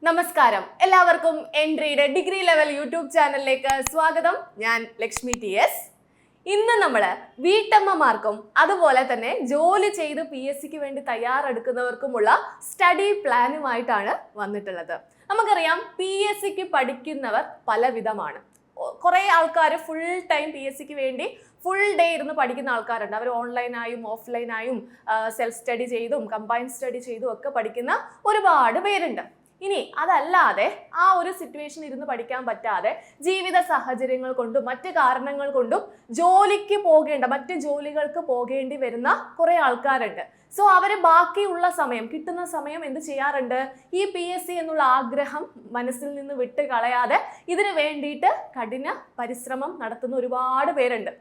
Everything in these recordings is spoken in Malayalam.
നമസ്കാരം, എല്ലാവർക്കും എൻട്രിയുടെ ഡിഗ്രി ലെവൽ യൂട്യൂബ് ചാനലിലേക്ക് സ്വാഗതം. ഞാൻ ലക്ഷ്മി TS. ഇന്ന് നമ്മൾ വീട്ടമ്മമാർക്കും അതുപോലെ തന്നെ ജോലി ചെയ്ത് PSCക്ക് വേണ്ടി തയ്യാറെടുക്കുന്നവർക്കുമുള്ള സ്റ്റഡി പ്ലാനുമായിട്ടാണ് വന്നിട്ടുള്ളത്. നമുക്കറിയാം, PSCക്ക് പഠിക്കുന്നവർ പലവിധമാണ്. കുറേ ആൾക്കാർ ഫുൾ ടൈം PSCക്ക് വേണ്ടി ഫുൾ ഡേ ഇരുന്ന് പഠിക്കുന്ന ആൾക്കാരുണ്ട്. അവർ ഓൺലൈനായും ഓഫ്ലൈനായും സെൽഫ് സ്റ്റഡി ചെയ്തും കമ്പൈൻ സ്റ്റഡി ചെയ്തും ഒക്കെ പഠിക്കുന്ന ഒരുപാട് പേരുണ്ട്. ഇനി അതല്ലാതെ ആ ഒരു സിറ്റുവേഷൻ ഇരുന്ന് പഠിക്കാൻ പറ്റാതെ ജീവിത സാഹചര്യങ്ങൾ കൊണ്ടും മറ്റ് കാരണങ്ങൾ കൊണ്ടും ജോലിക്ക് പോകേണ്ട മറ്റ് ജോലികൾക്ക് പോകേണ്ടി വരുന്ന കുറേ ആൾക്കാരുണ്ട്. സോ അവര് ബാക്കിയുള്ള സമയം, കിട്ടുന്ന സമയം എന്ത് ചെയ്യാറുണ്ട്? ഈ PSC എന്നുള്ള ആഗ്രഹം മനസ്സിൽ നിന്ന് വിട്ട് കളയാതെ ഇതിനു വേണ്ടിയിട്ട് കഠിന പരിശ്രമം നടത്തുന്ന ഒരുപാട് പേരുണ്ട്.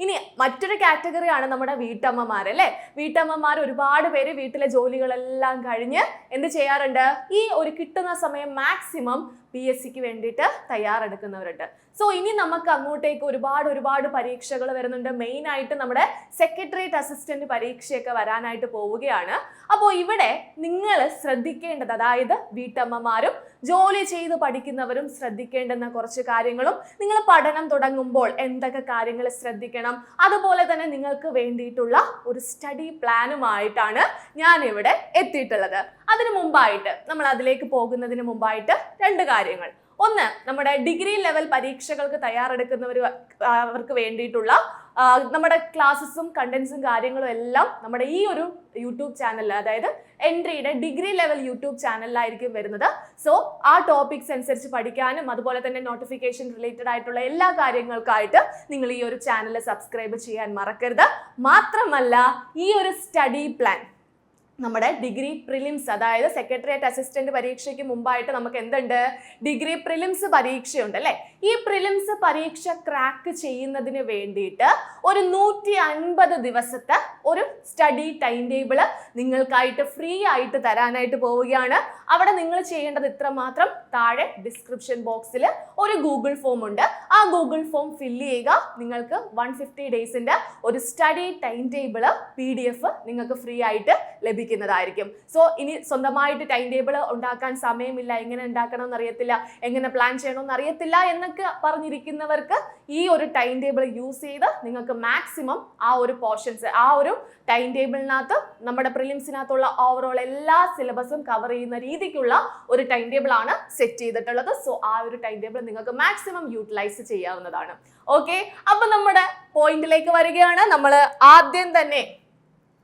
ഇനി മറ്റൊരു കാറ്റഗറിയാണ് നമ്മുടെ വീട്ടമ്മമാർ, അല്ലേ? വീട്ടമ്മമാർ ഒരുപാട് പേര് വീട്ടിലെ ജോലികളെല്ലാം കഴിഞ്ഞ് എന്ത് ചെയ്യാറുണ്ട്? ഈ ഒരു കിട്ടുന്ന സമയം മാക്സിമം PSCക്ക് വേണ്ടിയിട്ട് തയ്യാറെടുക്കുന്നവരുണ്ട്. സോ ഇനി നമുക്ക് അങ്ങോട്ടേക്ക് ഒരുപാട് പരീക്ഷകൾ വരുന്നുണ്ട്. മെയിൻ ആയിട്ട് നമ്മുടെ സെക്രട്ടേറിയറ്റ് അസിസ്റ്റന്റ് പരീക്ഷയൊക്കെ വരാനായിട്ട് പോവുകയാണ്. അപ്പോൾ ഇവിടെ നിങ്ങൾ ശ്രദ്ധിക്കേണ്ടത്, അതായത് വീട്ടമ്മമാരും ജോലി ചെയ്ത് പഠിക്കുന്നവരും ശ്രദ്ധിക്കേണ്ടുന്ന കുറച്ച് കാര്യങ്ങളും, നിങ്ങൾ പഠനം തുടങ്ങുമ്പോൾ എന്തൊക്കെ കാര്യങ്ങൾ ശ്രദ്ധിക്കണം, അതുപോലെ തന്നെ നിങ്ങൾക്ക് വേണ്ടിയിട്ടുള്ള ഒരു സ്റ്റഡി പ്ലാനുമായിട്ടാണ് ഞാൻ ഇവിടെ എത്തിയിട്ടുള്ളത്. അതിനു മുമ്പായിട്ട്, നമ്മൾ അതിലേക്ക് പോകുന്നതിന് മുമ്പായിട്ട് രണ്ട് കാര്യങ്ങൾ. ഒന്ന്, നമ്മുടെ ഡിഗ്രി ലെവൽ പരീക്ഷകൾക്ക് തയ്യാറെടുക്കുന്നവർക്ക് വേണ്ടിയിട്ടുള്ള നമ്മുടെ ക്ലാസ്സസും കണ്ടന്റ്സും കാര്യങ്ങളും എല്ലാം നമ്മുടെ ഈ ഒരു യൂട്യൂബ് ചാനലിൽ, അതായത് എൻട്രിയുടെ ഡിഗ്രി ലെവൽ യൂട്യൂബ് ചാനലിലായിരിക്കും വരുന്നത്. സോ ആ ടോപ്പിക്സ് അനുസരിച്ച് പഠിക്കാനും അതുപോലെ തന്നെ നോട്ടിഫിക്കേഷൻ റിലേറ്റഡ് ആയിട്ടുള്ള എല്ലാ കാര്യങ്ങൾക്കായിട്ട് നിങ്ങൾ ഈ ഒരു ചാനൽ സബ്സ്ക്രൈബ് ചെയ്യാൻ മറക്കരുത്. മാത്രമല്ല, ഈ ഒരു സ്റ്റഡി പ്ലാൻ നമ്മുടെ ഡിഗ്രി പ്രിലിംസ്, അതായത് സെക്രട്ടേറിയറ്റ് അസിസ്റ്റന്റ് പരീക്ഷയ്ക്ക് മുമ്പായിട്ട് നമുക്ക് എന്തുണ്ട്? ഡിഗ്രി പ്രിലിംസ് പരീക്ഷയുണ്ട്, അല്ലേ? ഈ പ്രിലിംസ് പരീക്ഷ ക്രാക്ക് ചെയ്യുന്നതിന് വേണ്ടിയിട്ട് ഒരു 150 ദിവസത്തെ ഒരു സ്റ്റഡി ടൈം ടേബിൾ നിങ്ങൾക്കായിട്ട് ഫ്രീ ആയിട്ട് തരാനായിട്ട് പോവുകയാണ്. അവിടെ നിങ്ങൾ ചെയ്യേണ്ടത് ഇത്രമാത്രം: താഴെ ഡിസ്ക്രിപ്ഷൻ ബോക്സിൽ ഒരു ഗൂഗിൾ ഫോം ഉണ്ട്. ആ ഗൂഗിൾ ഫോം ഫില്ല് ചെയ്യുക. നിങ്ങൾക്ക് 150 ഡേയ്സിന്റെ ഒരു സ്റ്റഡി ടൈം ടേബിൾ PDF നിങ്ങൾക്ക് ഫ്രീ ആയിട്ട് ലഭിക്കുന്നതായിരിക്കും. സോ ഇനി സ്വന്തമായിട്ട് ടൈം ടേബിൾ ഉണ്ടാക്കാൻ സമയമില്ല, എങ്ങനെ ഉണ്ടാക്കണമെന്ന് അറിയത്തില്ല, എങ്ങനെ പ്ലാൻ ചെയ്യണമെന്ന് അറിയത്തില്ല എന്നൊക്കെ പറഞ്ഞിരിക്കുന്നവർക്ക് ഈ ഒരു ടൈം ടേബിൾ യൂസ് ചെയ്ത് നിങ്ങൾക്ക് മാക്സിമം ആ ഒരു പോർഷൻസ്, ആ ഒരു ടൈം ടേബിളിനകത്ത് നമ്മുടെ പ്രിലിംസിനകത്തുള്ള ഓവറോൾ എല്ലാ സിലബസും കവർ ചെയ്യുന്ന രീതിക്കുള്ള ഒരു ടൈം ടേബിൾ ആണ് സെറ്റ് ചെയ്തിട്ടുള്ളത്. സോ ആ ഒരു ടൈം ടേബിൾ നിങ്ങൾക്ക് മാക്സിമം യൂട്ടിലൈസ് ചെയ്യാവുന്നതാണ്. ഓക്കെ, അപ്പൊ നമ്മുടെ പോയിന്റിലേക്ക് വരികയാണ്. നമ്മൾ ആദ്യം തന്നെ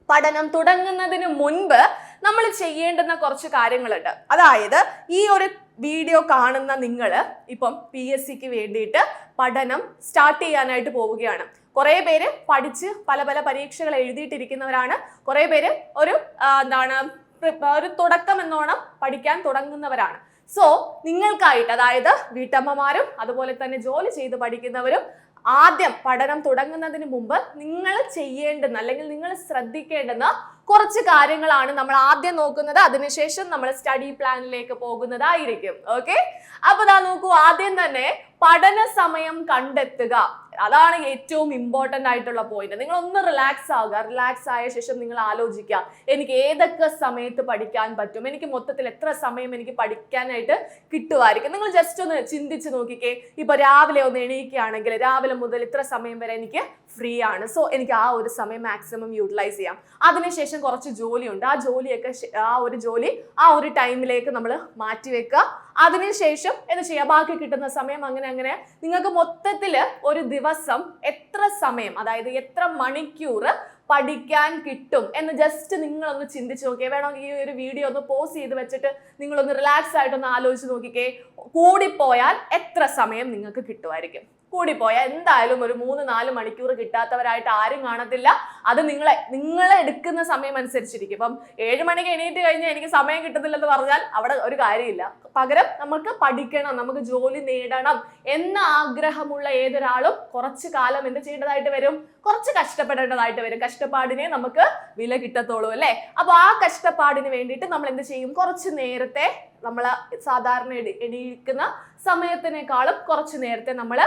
പഠനം തുടങ്ങുന്നതിന് മുൻപ് നമ്മൾ ചെയ്യേണ്ടുന്ന കുറച്ച് കാര്യങ്ങളുണ്ട്. അതായത് ഈ ഒരു വീഡിയോ കാണുന്ന നിങ്ങൾ ഇപ്പം PSCക്ക് വേണ്ടിയിട്ട് പഠനം സ്റ്റാർട്ട് ചെയ്യാനായിട്ട് പോവുകയാണ്. കുറേ പേര് പഠിച്ച് പല പരീക്ഷകൾ എഴുതിയിട്ടിരിക്കുന്നവരാണ്. കുറേ പേര് ഒരു തുടക്കം എന്നോണം പഠിക്കാൻ തുടങ്ങുന്നവരാണ്. സോ നിങ്ങൾക്കായിട്ട്, അതായത് വീട്ടമ്മമാരും അതുപോലെ തന്നെ ജോലി ചെയ്ത് പഠിക്കുന്നവരും, ആദ്യം പഠനം തുടങ്ങുന്നതിന് മുമ്പ് നിങ്ങൾ ചെയ്യേണ്ടുന്ന അല്ലെങ്കിൽ നിങ്ങൾ ശ്രദ്ധിക്കേണ്ടുന്ന കുറച്ച് കാര്യങ്ങളാണ് നമ്മൾ ആദ്യം നോക്കുന്നത്. അതിനുശേഷം നമ്മൾ സ്റ്റഡി പ്ലാനിലേക്ക് പോകുന്നതായിരിക്കും. ഓക്കെ, അപ്പൊ നോക്കൂ, ആദ്യം തന്നെ പഠന സമയം കണ്ടെത്തുക. അതാണ് ഏറ്റവും ഇമ്പോർട്ടന്റ് ആയിട്ടുള്ള പോയിന്റ്. നിങ്ങൾ ഒന്ന് റിലാക്സ് ആവുക. റിലാക്സ് ആയ ശേഷം നിങ്ങൾ ആലോചിക്കുക, എനിക്ക് ഏതൊക്കെ സമയത്ത് പഠിക്കാൻ പറ്റും, എനിക്ക് മൊത്തത്തിൽ എത്ര സമയം എനിക്ക് പഠിക്കാനായിട്ട് കിട്ടുമായിരിക്കും. നിങ്ങൾ ജസ്റ്റ് ഒന്ന് ചിന്തിച്ച് നോക്കിക്കേ. ഇപ്പൊ രാവിലെ ഒന്ന് എണീക്കുകയാണെങ്കിൽ രാവിലെ മുതൽ ഇത്ര സമയം വരെ എനിക്ക് ഫ്രീ ആണ്. സോ എനിക്ക് ആ ഒരു സമയം മാക്സിമം യൂട്ടിലൈസ് ചെയ്യാം. അതിനുശേഷം കുറച്ച് ജോലിയുണ്ട്. ആ ഒരു ജോലി ആ ഒരു ടൈമിലേക്ക് നമ്മൾ മാറ്റിവെക്കുക. അതിനുശേഷം എന്ത് ചെയ്യാം? ബാക്കി കിട്ടുന്ന സമയം അങ്ങനെ നിങ്ങൾക്ക് മൊത്തത്തിൽ ഒരു ദിവസം എത്ര സമയം, അതായത് എത്ര മണിക്കൂർ പഠിക്കാൻ കിട്ടും എന്ന് ജസ്റ്റ് നിങ്ങളൊന്ന് ചിന്തിച്ച് നോക്കിയേ. വേണമെങ്കിൽ ഈ ഒരു വീഡിയോ ഒന്ന് പോസ് ചെയ്ത് വെച്ചിട്ട് നിങ്ങളൊന്ന് റിലാക്സ് ആയിട്ടൊന്ന് ആലോചിച്ച് നോക്കിക്കേ. കൂടിപ്പോയാൽ എത്ര സമയം നിങ്ങൾക്ക് കിട്ടുമായിരിക്കും? കൂടിപ്പോയാൽ എന്തായാലും ഒരു 3-4 മണിക്കൂർ കിട്ടാത്തവരായിട്ട് ആരും കാണത്തില്ല. അത് നിങ്ങളെ എടുക്കുന്ന സമയം അനുസരിച്ചിരിക്കും. ഇപ്പം 7 മണിക്ക് എണീറ്റ് കഴിഞ്ഞാൽ എനിക്ക് സമയം കിട്ടുന്നില്ലെന്ന് പറഞ്ഞാൽ അവിടെ ഒരു കാര്യമില്ല. പകരം നമുക്ക് പഠിക്കണം, നമുക്ക് ജോലി നേടണം എന്ന ആഗ്രഹമുള്ള ഏതൊരാളും കുറച്ചു കാലം എന്ത് ചെയ്യേണ്ടതായിട്ട് വരും? കുറച്ച് കഷ്ടപ്പെടേണ്ടതായിട്ട് വരും. കഷ്ടപ്പാടിനെ നമുക്ക് വില കിട്ടത്തുള്ളൂ, അല്ലേ? അപ്പൊ ആ കഷ്ടപ്പാടിന് വേണ്ടിയിട്ട് നമ്മൾ എന്ത് ചെയ്യും? കുറച്ച് നേരത്തെ നമ്മൾ സാധാരണ എണീക്കുന്ന സമയത്തിനേക്കാളും കുറച്ച് നേരത്തെ നമ്മൾ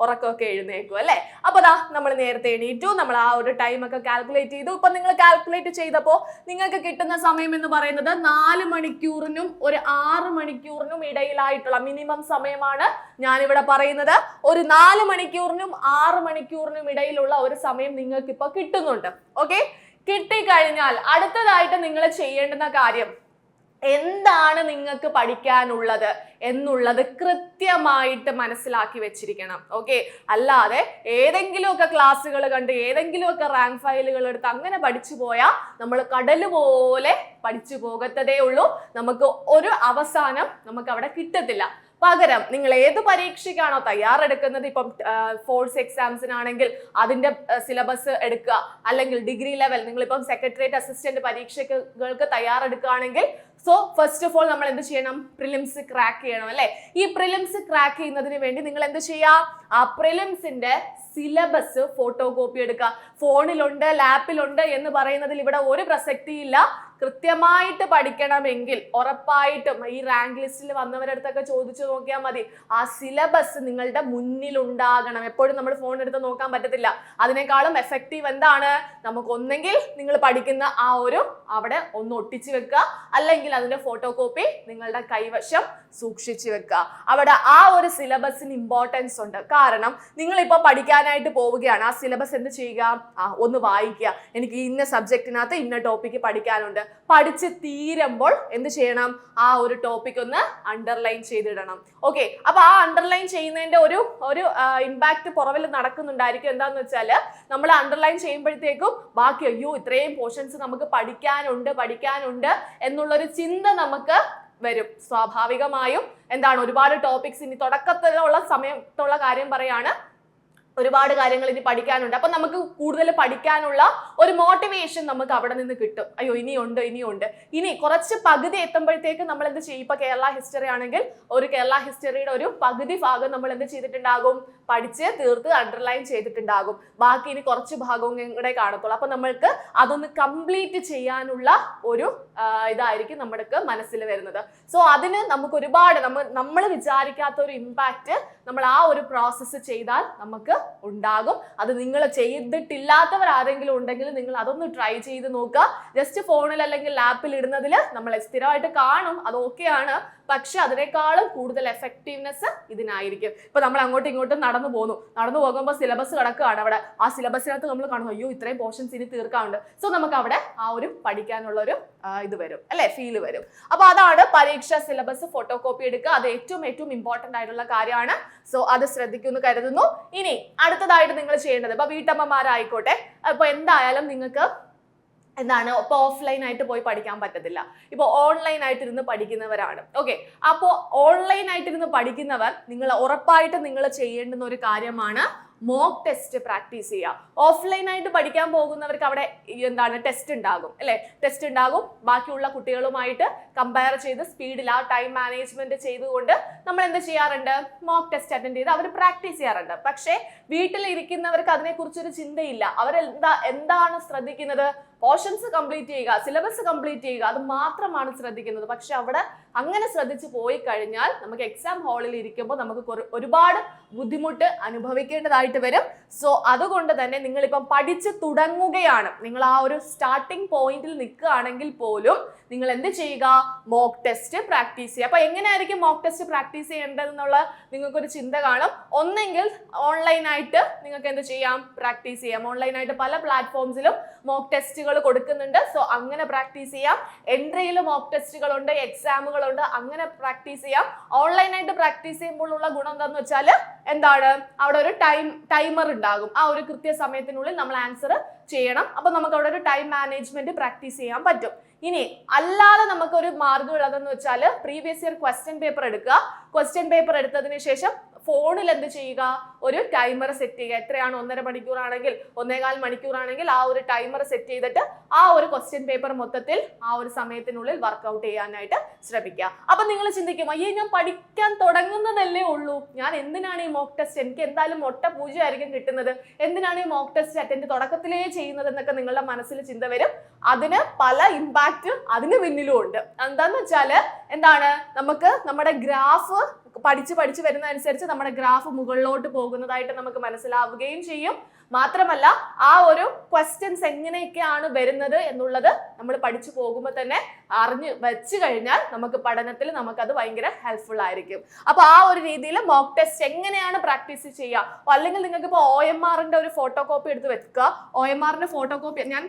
ഉറക്കമൊക്കെ എഴുന്നേക്കും അല്ലേ. അപ്പൊ നമ്മൾ നേരത്തെ എണീറ്റു, നമ്മൾ ആ ഒരു ടൈം ഒക്കെ കാൽക്കുലേറ്റ് ചെയ്തു. ഇപ്പൊ നിങ്ങൾ കാൽക്കുലേറ്റ് ചെയ്തപ്പോൾ നിങ്ങൾക്ക് കിട്ടുന്ന സമയം എന്ന് പറയുന്നത് 4 മണിക്കൂറിനും ഒരു 6 മണിക്കൂറിനും ഇടയിലായിട്ടുള്ള മിനിമം സമയമാണ് ഞാനിവിടെ പറയുന്നത്. ഒരു 4 മണിക്കൂറിനും 6 മണിക്കൂറിനും ഇടയിലുള്ള ഒരു സമയം നിങ്ങൾക്ക് ഇപ്പൊ കിട്ടുന്നുണ്ട്. ഓക്കെ, കിട്ടിക്കഴിഞ്ഞാൽ അടുത്തതായിട്ട് നിങ്ങൾ ചെയ്യേണ്ടുന്ന കാര്യം എന്താണ് നിങ്ങൾക്ക് പഠിക്കാനുള്ളത് എന്നുള്ളത് കൃത്യമായിട്ട് മനസ്സിലാക്കി വെച്ചിരിക്കണം. ഓക്കെ, അല്ലാതെ ഏതെങ്കിലുമൊക്കെ ക്ലാസ്സുകൾ കണ്ട് ഏതെങ്കിലുമൊക്കെ റാങ്ക് ഫയലുകൾ എടുത്ത് അങ്ങനെ പഠിച്ചു പോയാൽ നമ്മൾ കടല് പോലെ പഠിച്ചു പോകത്തതേ ഉള്ളൂ. നമുക്ക് ഒരു അവസാനം നമുക്ക് അവിടെ കിട്ടത്തില്ല. പകരം നിങ്ങൾ ഏത് പരീക്ഷയ്ക്കാണോ തയ്യാറെടുക്കുന്നത്, ഇപ്പം ഫോഴ്സ് എക്സാംസിനാണെങ്കിൽ അതിന്റെ സിലബസ് എടുക്കുക, അല്ലെങ്കിൽ ഡിഗ്രി ലെവൽ നിങ്ങളിപ്പം സെക്രട്ടേറിയറ്റ് അസിസ്റ്റന്റ് പരീക്ഷകൾക്ക് തയ്യാറെടുക്കുകയാണെങ്കിൽ സോ ഫസ്റ്റ് ഓഫ് ഓൾ നമ്മൾ എന്ത് ചെയ്യണം? പ്രിലിംസ് ക്രാക്ക് ചെയ്യണം അല്ലെ. ഈ പ്രിലിംസ് ക്രാക്ക് ചെയ്യുന്നതിന് വേണ്ടി നിങ്ങൾ എന്ത് ചെയ്യാം? ആ പ്രിലിംസിന്റെ സിലബസ് ഫോട്ടോ കോപ്പി എടുക്കുക. ഫോണിലുണ്ട്, ലാപ്പിലുണ്ട് എന്ന് പറയുന്നതിൽ ഇവിടെ ഒരു പ്രസക്തിയില്ല. കൃത്യമായിട്ട് പഠിക്കണമെങ്കിൽ ഉറപ്പായിട്ടും ഈ റാങ്ക് ലിസ്റ്റിൽ വന്നവരടുത്തൊക്കെ ചോദിച്ചു നോക്കിയാൽ മതി. ആ സിലബസ് നിങ്ങളുടെ മുന്നിൽ ഉണ്ടാകണം. എപ്പോഴും നമ്മൾ ഫോൺ എടുത്ത് നോക്കാൻ പറ്റത്തില്ല. അതിനേക്കാളും എഫക്റ്റീവ് എന്താണ്? നമുക്ക് ഒന്നെങ്കിൽ നിങ്ങൾ പഠിക്കുന്ന ആ ഒരു അവിടെ ഒന്ന് ഒട്ടിച്ചു വെക്കുക, അല്ലെങ്കിൽ അതിന്റെ ഫോട്ടോ കോപ്പി നിങ്ങളുടെ കൈവശം സൂക്ഷിച്ചു വെക്കുക. അവിടെ ആ ഒരു സിലബസിന് ഇമ്പോർട്ടൻസ് ഉണ്ട്. കാരണം നിങ്ങളിപ്പോ പഠിക്കാനായിട്ട് പോവുകയാണ്, ആ സിലബസ് എന്ത് ചെയ്യുക? ഒന്ന് വായിക്കുക. എനിക്ക് ഇന്ന സബ്ജക്റ്റിനകത്ത് ഇന്ന ടോപ്പിക്ക് പഠിക്കാനുണ്ട്. പഠിച്ച് തീരുമ്പോൾ എന്ത് ചെയ്യണം? ആ ഒരു ടോപ്പിക് ഒന്ന് അണ്ടർലൈൻ ചെയ്തിടണം. ഓക്കെ, അപ്പൊ ആ അണ്ടർലൈൻ ചെയ്യുന്നതിന്റെ ഒരു ഇമ്പാക്ട് പുറവിൽ നടക്കുന്നുണ്ടായിരിക്കും. എന്താന്ന് വെച്ചാൽ നമ്മൾ അണ്ടർലൈൻ ചെയ്യുമ്പോഴത്തേക്കും ബാക്കി അയ്യോ ഇത്രയും പോർഷൻസ് നമുക്ക് പഠിക്കാനുണ്ട് എന്നുള്ളൊരു ചിന്ത നമുക്ക് വരും. സ്വാഭാവികമായും ഒരുപാട് ടോപ്പിക്സ് ഇനി തുടക്കത്തിലുള്ള സമയത്തുള്ള കാര്യം പറയാണ്, ഒരുപാട് കാര്യങ്ങൾ ഇനി പഠിക്കാനുണ്ട്. അപ്പൊ നമുക്ക് കൂടുതൽ പഠിക്കാനുള്ള ഒരു മോട്ടിവേഷൻ നമുക്ക് അവിടെ നിന്ന് കിട്ടും. അയ്യോ ഇനിയുണ്ട്. ഇനി കുറച്ച് പകുതി എത്തുമ്പോഴത്തേക്ക് നമ്മൾ എന്ത് ചെയ്യും? ഇപ്പൊ കേരള ഹിസ്റ്ററി ആണെങ്കിൽ ഒരു കേരള ഹിസ്റ്ററിയുടെ ഒരു പകുതി ഭാഗം നമ്മൾ എന്ത് ചെയ്തിട്ടുണ്ടാകും? പഠിച്ച് തീർത്ത് അണ്ടർലൈൻ ചെയ്തിട്ടുണ്ടാകും. ബാക്കി ഇനി കുറച്ച് ഭാഗവും കൂടെ കാണത്തുള്ളൂ. അപ്പൊ നമ്മൾക്ക് അതൊന്ന് കംപ്ലീറ്റ് ചെയ്യാനുള്ള ഒരു ഇതായിരിക്കും നമ്മൾക്ക് മനസ്സിൽ വരുന്നത്. സോ അതിന് നമുക്ക് ഒരുപാട് നമ്മൾ വിചാരിക്കാത്ത ഒരു ഇമ്പാക്റ്റ് നമ്മൾ ആ ഒരു പ്രോസസ്സ് ചെയ്താൽ നമുക്ക് ഉണ്ടാകും. അത് നിങ്ങൾ ചെയ്തിട്ടില്ലാത്തവർ ആരെങ്കിലും ഉണ്ടെങ്കിൽ നിങ്ങൾ അതൊന്ന് ട്രൈ ചെയ്ത് നോക്കുക. ജസ്റ്റ് ഫോണിൽ അല്ലെങ്കിൽ ലാപ്പിൽ ഇടുന്നതിൽ നമ്മൾ സ്ഥിരമായിട്ട് കാണും, അത് ഓക്കെയാണ്. പക്ഷെ അതിനേക്കാളും കൂടുതൽ എഫക്റ്റീവ്നെസ് ഇതിനായിരിക്കും. ഇപ്പൊ നമ്മൾ അങ്ങോട്ടും ഇങ്ങോട്ടും നടന്നു പോകുമ്പോൾ സിലബസ് കിടക്കുകയാണ്. അവിടെ ആ സിലബസിനകത്ത് നമ്മൾ കാണും അയ്യോ ഇത്രയും പോർഷൻസ് ഇനി തീർക്കാനുണ്ട്. സോ നമുക്ക് അവിടെ ആ ഒരു പഠിക്കാനുള്ള ഒരു ഇത് വരും അല്ലെ, ഫീല് വരും. അപ്പൊ അതാണ് പരീക്ഷ സിലബസ് ഫോട്ടോ കോപ്പി എടുക്കുക. അത് ഏറ്റവും ഇമ്പോർട്ടന്റ് ആയിട്ടുള്ള കാര്യമാണ്. സോ അത് ശ്രദ്ധിക്കുമെന്ന് കരുതുന്നു. ഇനി അടുത്തതായിട്ട് നിങ്ങൾ ചെയ്യേണ്ടത്, ഇപ്പൊ വീട്ടമ്മമാരായിക്കോട്ടെ, ഇപ്പൊ എന്തായാലും നിങ്ങൾക്ക് ഇപ്പൊ ഓഫ്ലൈൻ ആയിട്ട് പോയി പഠിക്കാൻ പറ്റത്തില്ല. ഇപ്പൊ ഓൺലൈൻ ആയിട്ട് ഇരുന്ന് പഠിക്കുന്നവരാണ്. ഓക്കെ, അപ്പോൾ ഓൺലൈൻ ആയിട്ട് ഇരുന്ന് പഠിക്കുന്നവർ നിങ്ങൾ ഉറപ്പായിട്ട് നിങ്ങൾ ചെയ്യേണ്ടുന്ന ഒരു കാര്യമാണ് മോക്ക് ടെസ്റ്റ് പ്രാക്ടീസ് ചെയ്യുക. ഓഫ്ലൈൻ ആയിട്ട് പഠിക്കാൻ പോകുന്നവർക്ക് അവിടെ ടെസ്റ്റ് ഉണ്ടാകും അല്ലെ, ടെസ്റ്റ് ഉണ്ടാകും. ബാക്കിയുള്ള കുട്ടികളുമായിട്ട് കമ്പയർ ചെയ്ത് സ്പീഡിൽ ആ ടൈം മാനേജ്മെന്റ് ചെയ്തുകൊണ്ട് നമ്മൾ എന്ത് ചെയ്യാറുണ്ട്? മോക്ക് ടെസ്റ്റ് അറ്റൻഡ് ചെയ്ത് അവർ പ്രാക്ടീസ് ചെയ്യാറുണ്ട്. പക്ഷേ വീട്ടിലിരിക്കുന്നവർക്ക് അതിനെക്കുറിച്ചൊരു ചിന്തയില്ല. എന്താണ് ശ്രദ്ധിക്കുന്നത്? പോർഷൻസ് കംപ്ലീറ്റ് ചെയ്യുക, സിലബസ് കംപ്ലീറ്റ് ചെയ്യുക, അത് മാത്രമാണ് ശ്രദ്ധിക്കുന്നത്. പക്ഷെ അവിടെ അങ്ങനെ ശ്രദ്ധിച്ചു പോയി കഴിഞ്ഞാൽ നമുക്ക് എക്സാം ഹാളിൽ ഇരിക്കുമ്പോൾ നമുക്ക് ഒരുപാട് ബുദ്ധിമുട്ട് അനുഭവിക്കേണ്ടതായിട്ട് വരും. സോ അതുകൊണ്ട് തന്നെ നിങ്ങളിപ്പം പഠിച്ചു തുടങ്ങുകയാണ്, നിങ്ങൾ ആ ഒരു സ്റ്റാർട്ടിംഗ് പോയിന്റിൽ നിൽക്കുകയാണെങ്കിൽ പോലും നിങ്ങൾ എന്ത് ചെയ്യുക? മോക്ക് ടെസ്റ്റ് പ്രാക്ടീസ് ചെയ്യുക. അപ്പൊ എങ്ങനെയായിരിക്കും മോക്ക് ടെസ്റ്റ് പ്രാക്ടീസ് ചെയ്യേണ്ടതെന്നുള്ള നിങ്ങൾക്കൊരു ചിന്ത കാണും. ഒന്നെങ്കിൽ ഓൺലൈനായിട്ട് നിങ്ങൾക്ക് എന്ത് ചെയ്യാം? പ്രാക്ടീസ് ചെയ്യാം. ഓൺലൈനായിട്ട് പല പ്ലാറ്റ്ഫോംസിലും മോക്ക് ടെസ്റ്റുകൾ കൊടുക്കുന്നുണ്ട്. സോ അങ്ങനെ പ്രാക്ടീസ് ചെയ്യാം. എൻട്രിയിൽ മോക്ക് ടെസ്റ്റുകളുണ്ട്, എക്സാമുകളുണ്ട്, അങ്ങനെ പ്രാക്ടീസ് ചെയ്യാം. ഓൺലൈനായിട്ട് പ്രാക്ടീസ് ചെയ്യുമ്പോൾ ഉള്ള ഗുണം എന്താണെന്ന് വെച്ചാൽ അവിടെ ഒരു ടൈമർ ഉണ്ടാകും. ആ ഒരു കൃത്യസമയത്തിനുള്ളിൽ നമ്മൾ ആൻസർ ചെയ്യണം. അപ്പൊ നമുക്ക് അവിടെ ഒരു ടൈം മാനേജ്മെന്റ് പ്രാക്ടീസ് ചെയ്യാൻ പറ്റും. ഇനി അല്ലാതെ നമുക്കൊരു മാർഗം ഉള്ളതെന്ന് വെച്ചാൽ പ്രീവിയസ് ഇയർ ക്വസ്റ്റ്യൻ പേപ്പർ എടുക്കുക. ക്വസ്റ്റ്യൻ പേപ്പർ എടുത്തതിന് ശേഷം ഫോണിൽ എന്ത് ചെയ്യുക, ഒരു ടൈമർ സെറ്റ് ചെയ്യുക. എത്രയാണ് 1.5 മണിക്കൂറാണെങ്കിൽ 1.25 മണിക്കൂറാണെങ്കിൽ ആ ഒരു ടൈമർ സെറ്റ് ചെയ്തിട്ട് ആ ഒരു ക്വസ്റ്റ്യൻ പേപ്പർ മൊത്തത്തിൽ ആ ഒരു സമയത്തിനുള്ളിൽ വർക്ക്ഔട്ട് ചെയ്യാനായിട്ട് ശ്രമിക്കുക. അപ്പൊ നിങ്ങൾ ചിന്തിക്കും, അയ്യേ ഞാൻ പഠിക്കാൻ തുടങ്ങുന്നതല്ലേ ഉള്ളൂ, ഞാൻ എന്തിനാണ് ഈ മോക്ക് ടെസ്റ്റ്, എനിക്ക് എന്തായാലും മൊട്ട 0 ആയിരിക്കും കിട്ടുന്നത്, എന്തിനാണ് ഈ മോക്ക് ടെസ്റ്റ് അറ്റൻഡ് തുടക്കത്തിലേ ചെയ്യുന്നത് എന്നൊക്കെ നിങ്ങളുടെ മനസ്സിൽ ചിന്ത വരും. അതിന് പല ഇമ്പാക്റ്റ് അതിന് പിന്നിലും ഉണ്ട്. എന്താന്ന് വെച്ചാല് എന്താണ്, നമുക്ക് നമ്മുടെ ഗ്രാഫ് പഠിച്ച് വരുന്നതനുസരിച്ച് നമ്മുടെ ഗ്രാഫ് മുകളിലോട്ട് പോകുന്നതായിട്ട് നമുക്ക് മനസ്സിലാവുകയും ചെയ്യും. മാത്രമല്ല ആ ഒരു ക്വസ്റ്റ്യൻസ് എങ്ങനെയൊക്കെയാണ് വരുന്നത് എന്നുള്ളത് നമ്മൾ പഠിച്ചു പോകുമ്പോൾ തന്നെ അറിഞ്ഞു വെച്ച് കഴിഞ്ഞാൽ നമുക്ക് പഠനത്തിൽ നമുക്കത് ഭയങ്കര ഹെൽപ്ഫുൾ ആയിരിക്കും. അപ്പൊ ആ ഒരു രീതിയിൽ മോക്ക് ടെസ്റ്റ് എങ്ങനെയാണ് പ്രാക്ടീസ് ചെയ്യുക, അല്ലെങ്കിൽ നിങ്ങൾക്ക് ഇപ്പോൾ OMRന്റെ ഒരു ഫോട്ടോ കോപ്പി എടുത്ത് വെക്കുക. OMRന്റെ ഫോട്ടോ കോപ്പി ഞാൻ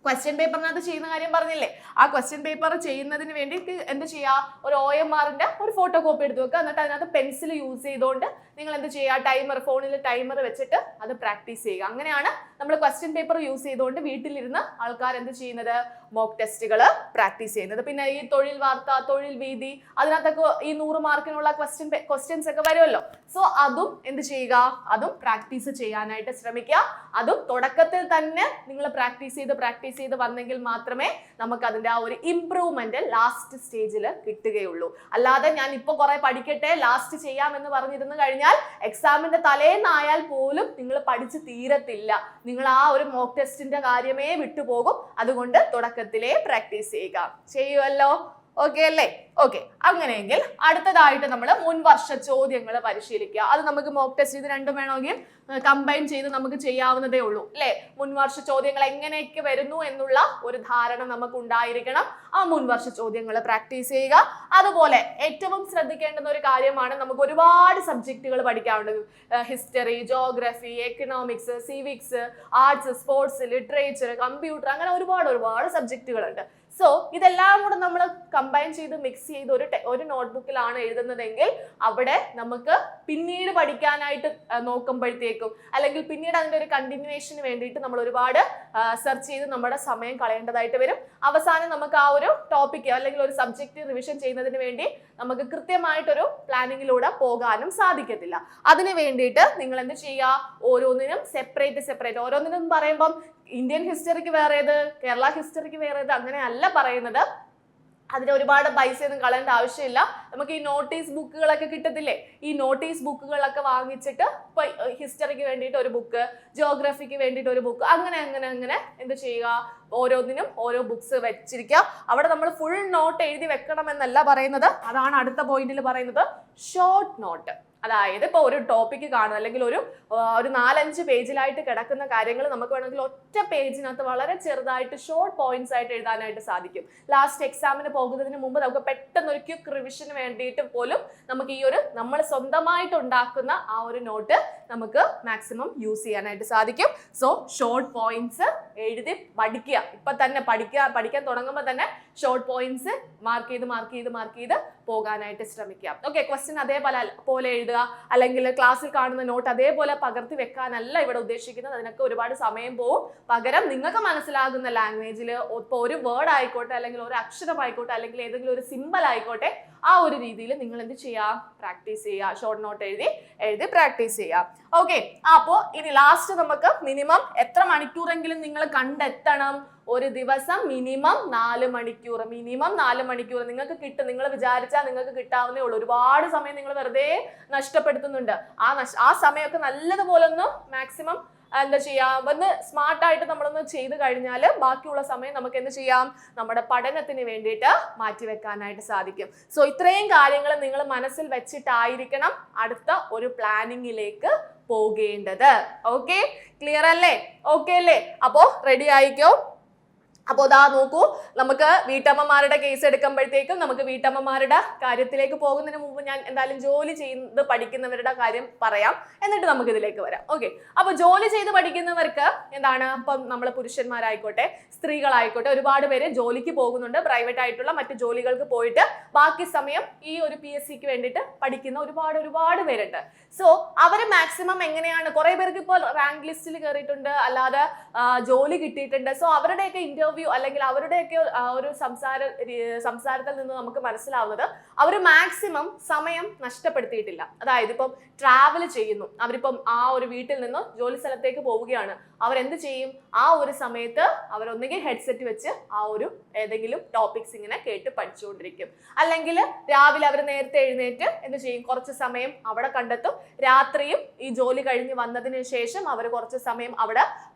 ക്വസ്റ്റ്യൻ പേപ്പറിനകത്ത് ചെയ്യുന്ന കാര്യം പറഞ്ഞില്ലേ, ആ ക്വസ്റ്റ്യൻ പേപ്പർ ചെയ്യുന്നതിന് വേണ്ടിയിട്ട് എന്ത് ചെയ്യുക, ഒരു OMRന്റെ ഒരു ഫോട്ടോ കോപ്പി എടുത്ത് വെക്കുക. എന്നിട്ട് അതിനകത്ത് പെൻസിൽ യൂസ് ചെയ്തുകൊണ്ട് നിങ്ങൾ എന്ത് ചെയ്യുക, ടൈമർ, ഫോണിൽ ടൈമർ വെച്ചിട്ട് അത് പ്രാക്ടീസ് ചെയ്യുക. അങ്ങനെയാണ് നമ്മൾ ക്വസ്റ്റ്യൻ പേപ്പർ യൂസ് ചെയ്തുകൊണ്ട് വീട്ടിലിരുന്ന് ആൾക്കാർ എന്ത് ചെയ്യുന്നത്, മോക്ക് ടെസ്റ്റുകൾ പ്രാക്ടീസ് ചെയ്യുന്നത്. പിന്നെ ഈ തൊഴിൽ വാർത്ത, തൊഴിൽ വീതി, അതിനകത്തൊക്കെ ഈ 100 മാർക്കിനുള്ള ക്വസ്റ്റ്യൻസ് ഒക്കെ വരുമല്ലോ. സോ അതും എന്ത് ചെയ്യുക, അതും പ്രാക്ടീസ് ചെയ്യാനായിട്ട് ശ്രമിക്കുക. അതും തുടക്കത്തിൽ തന്നെ നിങ്ങൾ പ്രാക്ടീസ് ചെയ്ത് വന്നെങ്കിൽ മാത്രമേ നമുക്ക് അതിന്റെ ആ ഒരു ഇംപ്രൂവ്മെന്റ് ലാസ്റ്റ് സ്റ്റേജിൽ കിട്ടുകയുള്ളൂ. അല്ലാതെ ഞാൻ ഇപ്പൊ കുറെ പഠിക്കട്ടെ ലാസ്റ്റ് ചെയ്യാമെന്ന് പറഞ്ഞിരുന്നു കഴിഞ്ഞാൽ എക്സാമിന്റെ തലേന്നായാൽ പോലും നിങ്ങൾ പഠിച്ച് തീരത്തില്ല. നിങ്ങൾ ആ ഒരു മോക്ക് ടെസ്റ്റിന്റെ കാര്യമേ വിട്ടുപോകും. അതുകൊണ്ട് തുടക്കത്തിലേ പ്രാക്ടീസ് ചെയ്യുമല്ലോ. ഓക്കെ അല്ലേ? ഓക്കെ, അങ്ങനെയെങ്കിൽ അടുത്തതായിട്ട് നമ്മൾ മുൻവർഷ ചോദ്യങ്ങൾ പരിശീലിക്കുക. അത് നമുക്ക് മോക്ക് ടെസ്റ്റ് ഇത് രണ്ടും വേണമെങ്കിൽ കമ്പൈൻ ചെയ്ത് നമുക്ക് ചെയ്യാവുന്നതേ ഉള്ളൂ അല്ലെ. മുൻവർഷ ചോദ്യങ്ങൾ എങ്ങനെയൊക്കെ വരുന്നു എന്നുള്ള ഒരു ധാരണ നമുക്ക് ഉണ്ടായിരിക്കണം. ആ മുൻവർഷ ചോദ്യങ്ങൾ പ്രാക്ടീസ് ചെയ്യുക. അതുപോലെ ഏറ്റവും ശ്രദ്ധിക്കേണ്ടുന്ന ഒരു കാര്യമാണ്, നമുക്ക് ഒരുപാട് സബ്ജക്റ്റുകൾ പഠിക്കാറുണ്ട്. History, geography, economics, civics, arts, sports, literature, computer, അങ്ങനെ ഒരുപാട് സബ്ജക്റ്റുകളുണ്ട്. സോ ഇതെല്ലാം കൂടെ നമ്മൾ കമ്പൈൻ ചെയ്ത് മിക്സ് ചെയ്ത് ഒരു നോട്ട്ബുക്കിലാണ് എഴുതുന്നതെങ്കിൽ അവിടെ നമുക്ക് പിന്നീട് പഠിക്കാനായിട്ട് നോക്കുമ്പോഴത്തേക്കും, അല്ലെങ്കിൽ പിന്നീട് അതിന്റെ ഒരു കണ്ടിന്യൂവേഷന് വേണ്ടിയിട്ട് നമ്മൾ ഒരുപാട് സെർച്ച് ചെയ്ത് നമ്മുടെ സമയം കളയേണ്ടതായിട്ട് വരും. അവസാനം നമുക്ക് ആ ഒരു ടോപ്പിക്ക് അല്ലെങ്കിൽ ഒരു സബ്ജക്റ്റ് റിവിഷൻ ചെയ്യുന്നതിന് വേണ്ടി നമുക്ക് കൃത്യമായിട്ടൊരു പ്ലാനിങ്ങിലൂടെ പോകാനും സാധിക്കത്തില്ല. അതിന് വേണ്ടിയിട്ട് നിങ്ങൾ എന്ത് ചെയ്യുക, ഓരോന്നിനും സെപ്പറേറ്റ് ഓരോന്നിനും പറയുമ്പം ഇന്ത്യൻ ഹിസ്റ്ററിക്ക് വേറേത്, കേരള ഹിസ്റ്ററിക്ക് വേറേത്, അങ്ങനെ അല്ല പറയുന്നത്. അതിന് ഒരുപാട് പൈസയൊന്നും കളയേണ്ട ആവശ്യമില്ല. നമുക്ക് ഈ നോട്ടീസ് ബുക്കുകളൊക്കെ കിട്ടത്തില്ലേ, ഈ നോട്ടീസ് ബുക്കുകളൊക്കെ വാങ്ങിച്ചിട്ട് ഇപ്പൊ ഹിസ്റ്ററിക്ക് വേണ്ടിയിട്ട് ഒരു ബുക്ക്, ജിയോഗ്രഫിക്ക് വേണ്ടിയിട്ട് ഒരു ബുക്ക്, അങ്ങനെ എന്ത് ചെയ്യുക, ഓരോന്നിനും ഓരോ ബുക്സ് വെച്ചിരിക്കുക. അവിടെ നമ്മൾ ഫുൾ നോട്ട് എഴുതി വെക്കണം എന്നല്ല പറയുന്നത്. അതാണ് അടുത്ത പോയിന്റിൽ പറയുന്നത്, ഷോർട്ട് നോട്ട്. അതായത് ഇപ്പോൾ ഒരു ടോപ്പിക്ക് കാണും, അല്ലെങ്കിൽ ഒരു 4-5 പേജിലായിട്ട് കിടക്കുന്ന കാര്യങ്ങൾ നമുക്ക് വേണമെങ്കിൽ ഒറ്റ പേജിനകത്ത് വളരെ ചെറുതായിട്ട് ഷോർട്ട് പോയിന്റ്സ് ആയിട്ട് എഴുതാനായിട്ട് സാധിക്കും. ലാസ്റ്റ് എക്സാമിന് പോകുന്നതിന് മുമ്പ് നമുക്ക് പെട്ടെന്ന് ഒരു ക്വിക്ക് റിവിഷന് വേണ്ടിയിട്ട് പോലും നമുക്ക് ഈ ഒരു നമ്മൾ സ്വന്തമായിട്ട് ഉണ്ടാക്കുന്ന ആ ഒരു നോട്ട് നമുക്ക് മാക്സിമം യൂസ് ചെയ്യാനായിട്ട് സാധിക്കും. സോ ഷോർട്ട് പോയിന്റ്സ് എഴുതി പഠിക്കുക. ഇപ്പൊ തന്നെ പഠിക്കാൻ തുടങ്ങുമ്പോൾ തന്നെ ഷോർട്ട് പോയിന്റ്സ് മാർക്ക് ചെയ്ത് പോകാനായിട്ട് ശ്രമിക്കുക. ഓക്കെ, ക്വസ്റ്റ്യൻ അതേപോലെ എഴുതുക, അല്ലെങ്കിൽ ക്ലാസ്സിൽ കാണുന്ന നോട്ട് അതേപോലെ പകർത്തി വെക്കാനല്ല ഇവിടെ ഉദ്ദേശിക്കുന്നത്. അതിനൊക്കെ ഒരുപാട് സമയം പോവും. പകരം നിങ്ങൾക്ക് മനസ്സിലാകുന്ന ലാംഗ്വേജിൽ ഇപ്പോൾ ഒരു വേർഡ് ആയിക്കോട്ടെ, അല്ലെങ്കിൽ ഒരു അക്ഷരം ആയിക്കോട്ടെ, അല്ലെങ്കിൽ ഏതെങ്കിലും ഒരു സിമ്പിൾ ആയിക്കോട്ടെ, ആ ഒരു രീതിയിൽ നിങ്ങൾ എന്ത് ചെയ്യാം, പ്രാക്ടീസ് ചെയ്യുക. ഷോർട്ട് നോട്ട് എഴുതി പ്രാക്ടീസ് ചെയ്യാം. ഓക്കെ, അപ്പോൾ ഇനി ലാസ്റ്റ് നമുക്ക് മിനിമം എത്ര മണിക്കൂറെങ്കിലും നിങ്ങൾ കണ്ടെത്തണം? ഒരു ദിവസം മിനിമം 4 മണിക്കൂർ. നിങ്ങൾക്ക് കിട്ടും. നിങ്ങൾ വിചാരിച്ചാൽ നിങ്ങൾക്ക് കിട്ടാവുന്നേ ഉള്ളൂ. ഒരുപാട് സമയം നിങ്ങൾ വെറുതെ നഷ്ടപ്പെടുത്തുന്നുണ്ട്. ആ സമയമൊക്കെ നല്ലതുപോലെ ഒന്ന് മാക്സിമം എന്താ ചെയ്യാം, ഒന്ന് സ്മാർട്ടായിട്ട് നമ്മളൊന്ന് ചെയ്ത് കഴിഞ്ഞാൽ ബാക്കിയുള്ള സമയം നമുക്ക് എന്ത് ചെയ്യാം, നമ്മുടെ പഠനത്തിന് വേണ്ടിയിട്ട് മാറ്റിവെക്കാനായിട്ട് സാധിക്കും. സോ ഇത്രയും കാര്യങ്ങൾ നിങ്ങൾ മനസ്സിൽ വെച്ചിട്ടായിരിക്കണം അടുത്ത ഒരു പ്ലാനിങ്ങിലേക്ക് പോകേണ്ടത്. ഓക്കെ, ക്ലിയർ അല്ലേ? ഓക്കെ അല്ലേ? അപ്പോ റെഡി ആയിക്കോ. അപ്പോൾ ദാ നോക്കൂ, നമുക്ക് വീട്ടമ്മമാരുടെ കേസ് എടുക്കുമ്പോഴത്തേക്കും നമുക്ക് വീട്ടമ്മമാരുടെ കാര്യത്തിലേക്ക് പോകുന്നതിന് മുമ്പ് ഞാൻ എന്തായാലും ജോലി ചെയ്ത് പഠിക്കുന്നവരുടെ കാര്യം പറയാം, എന്നിട്ട് നമുക്ക് ഇതിലേക്ക് വരാം. ഓക്കെ, അപ്പോൾ ജോലി ചെയ്ത് പഠിക്കുന്നവർക്ക് എന്താണ്, ഇപ്പം നമ്മൾ പുരുഷന്മാരായിക്കോട്ടെ സ്ത്രീകളായിക്കോട്ടെ ഒരുപാട് പേര് ജോലിക്ക് പോകുന്നുണ്ട്. പ്രൈവറ്റ് ആയിട്ടുള്ള മറ്റു ജോലികൾക്ക് പോയിട്ട് ബാക്കി സമയം ഈ ഒരു PSCക്ക് വേണ്ടിയിട്ട് പഠിക്കുന്ന ഒരുപാട് പേരുണ്ട്. സോ അവര് മാക്സിമം എങ്ങനെയാണ്, കുറെ പേർക്ക് ഇപ്പോൾ റാങ്ക് ലിസ്റ്റിൽ കയറിയിട്ടുണ്ട്, അല്ലാതെ ജോലി കിട്ടിയിട്ടുണ്ട്. സോ അവരുടെയൊക്കെ ഇന്റർവ്യൂ ഇന്റർവ്യൂ അല്ലെങ്കിൽ അവരുടെയൊക്കെ ഒരു സംസാരത്തിൽ നിന്ന് നമുക്ക് മനസ്സിലാവുന്നത് അവർ മാക്സിമം സമയം നഷ്ടപ്പെടുത്തിയിട്ടില്ല. അതായത് ഇപ്പം ട്രാവൽ ചെയ്യുന്നു, അവരിപ്പം ആ ഒരു വീട്ടിൽ നിന്ന് ജോലി സ്ഥലത്തേക്ക് പോവുകയാണ്, അവരെന്ത് ചെയ്യും? ആ ഒരു സമയത്ത് അവരൊന്നുകിൽ ഹെഡ്സെറ്റ് വെച്ച് ആ ഒരു ഏതെങ്കിലും ടോപ്പിക്സ് ഇങ്ങനെ കേട്ട് പഠിച്ചുകൊണ്ടിരിക്കും. അല്ലെങ്കിൽ രാവിലെ അവർ നേരത്തെ എഴുന്നേറ്റ് എന്ത് ചെയ്യും? കുറച്ച് സമയം അവിടെ കണ്ടെത്തും. രാത്രിയും ഈ ജോലി കഴിഞ്ഞ് വന്നതിന് ശേഷം അവർ കുറച്ച് സമയം അവിടെ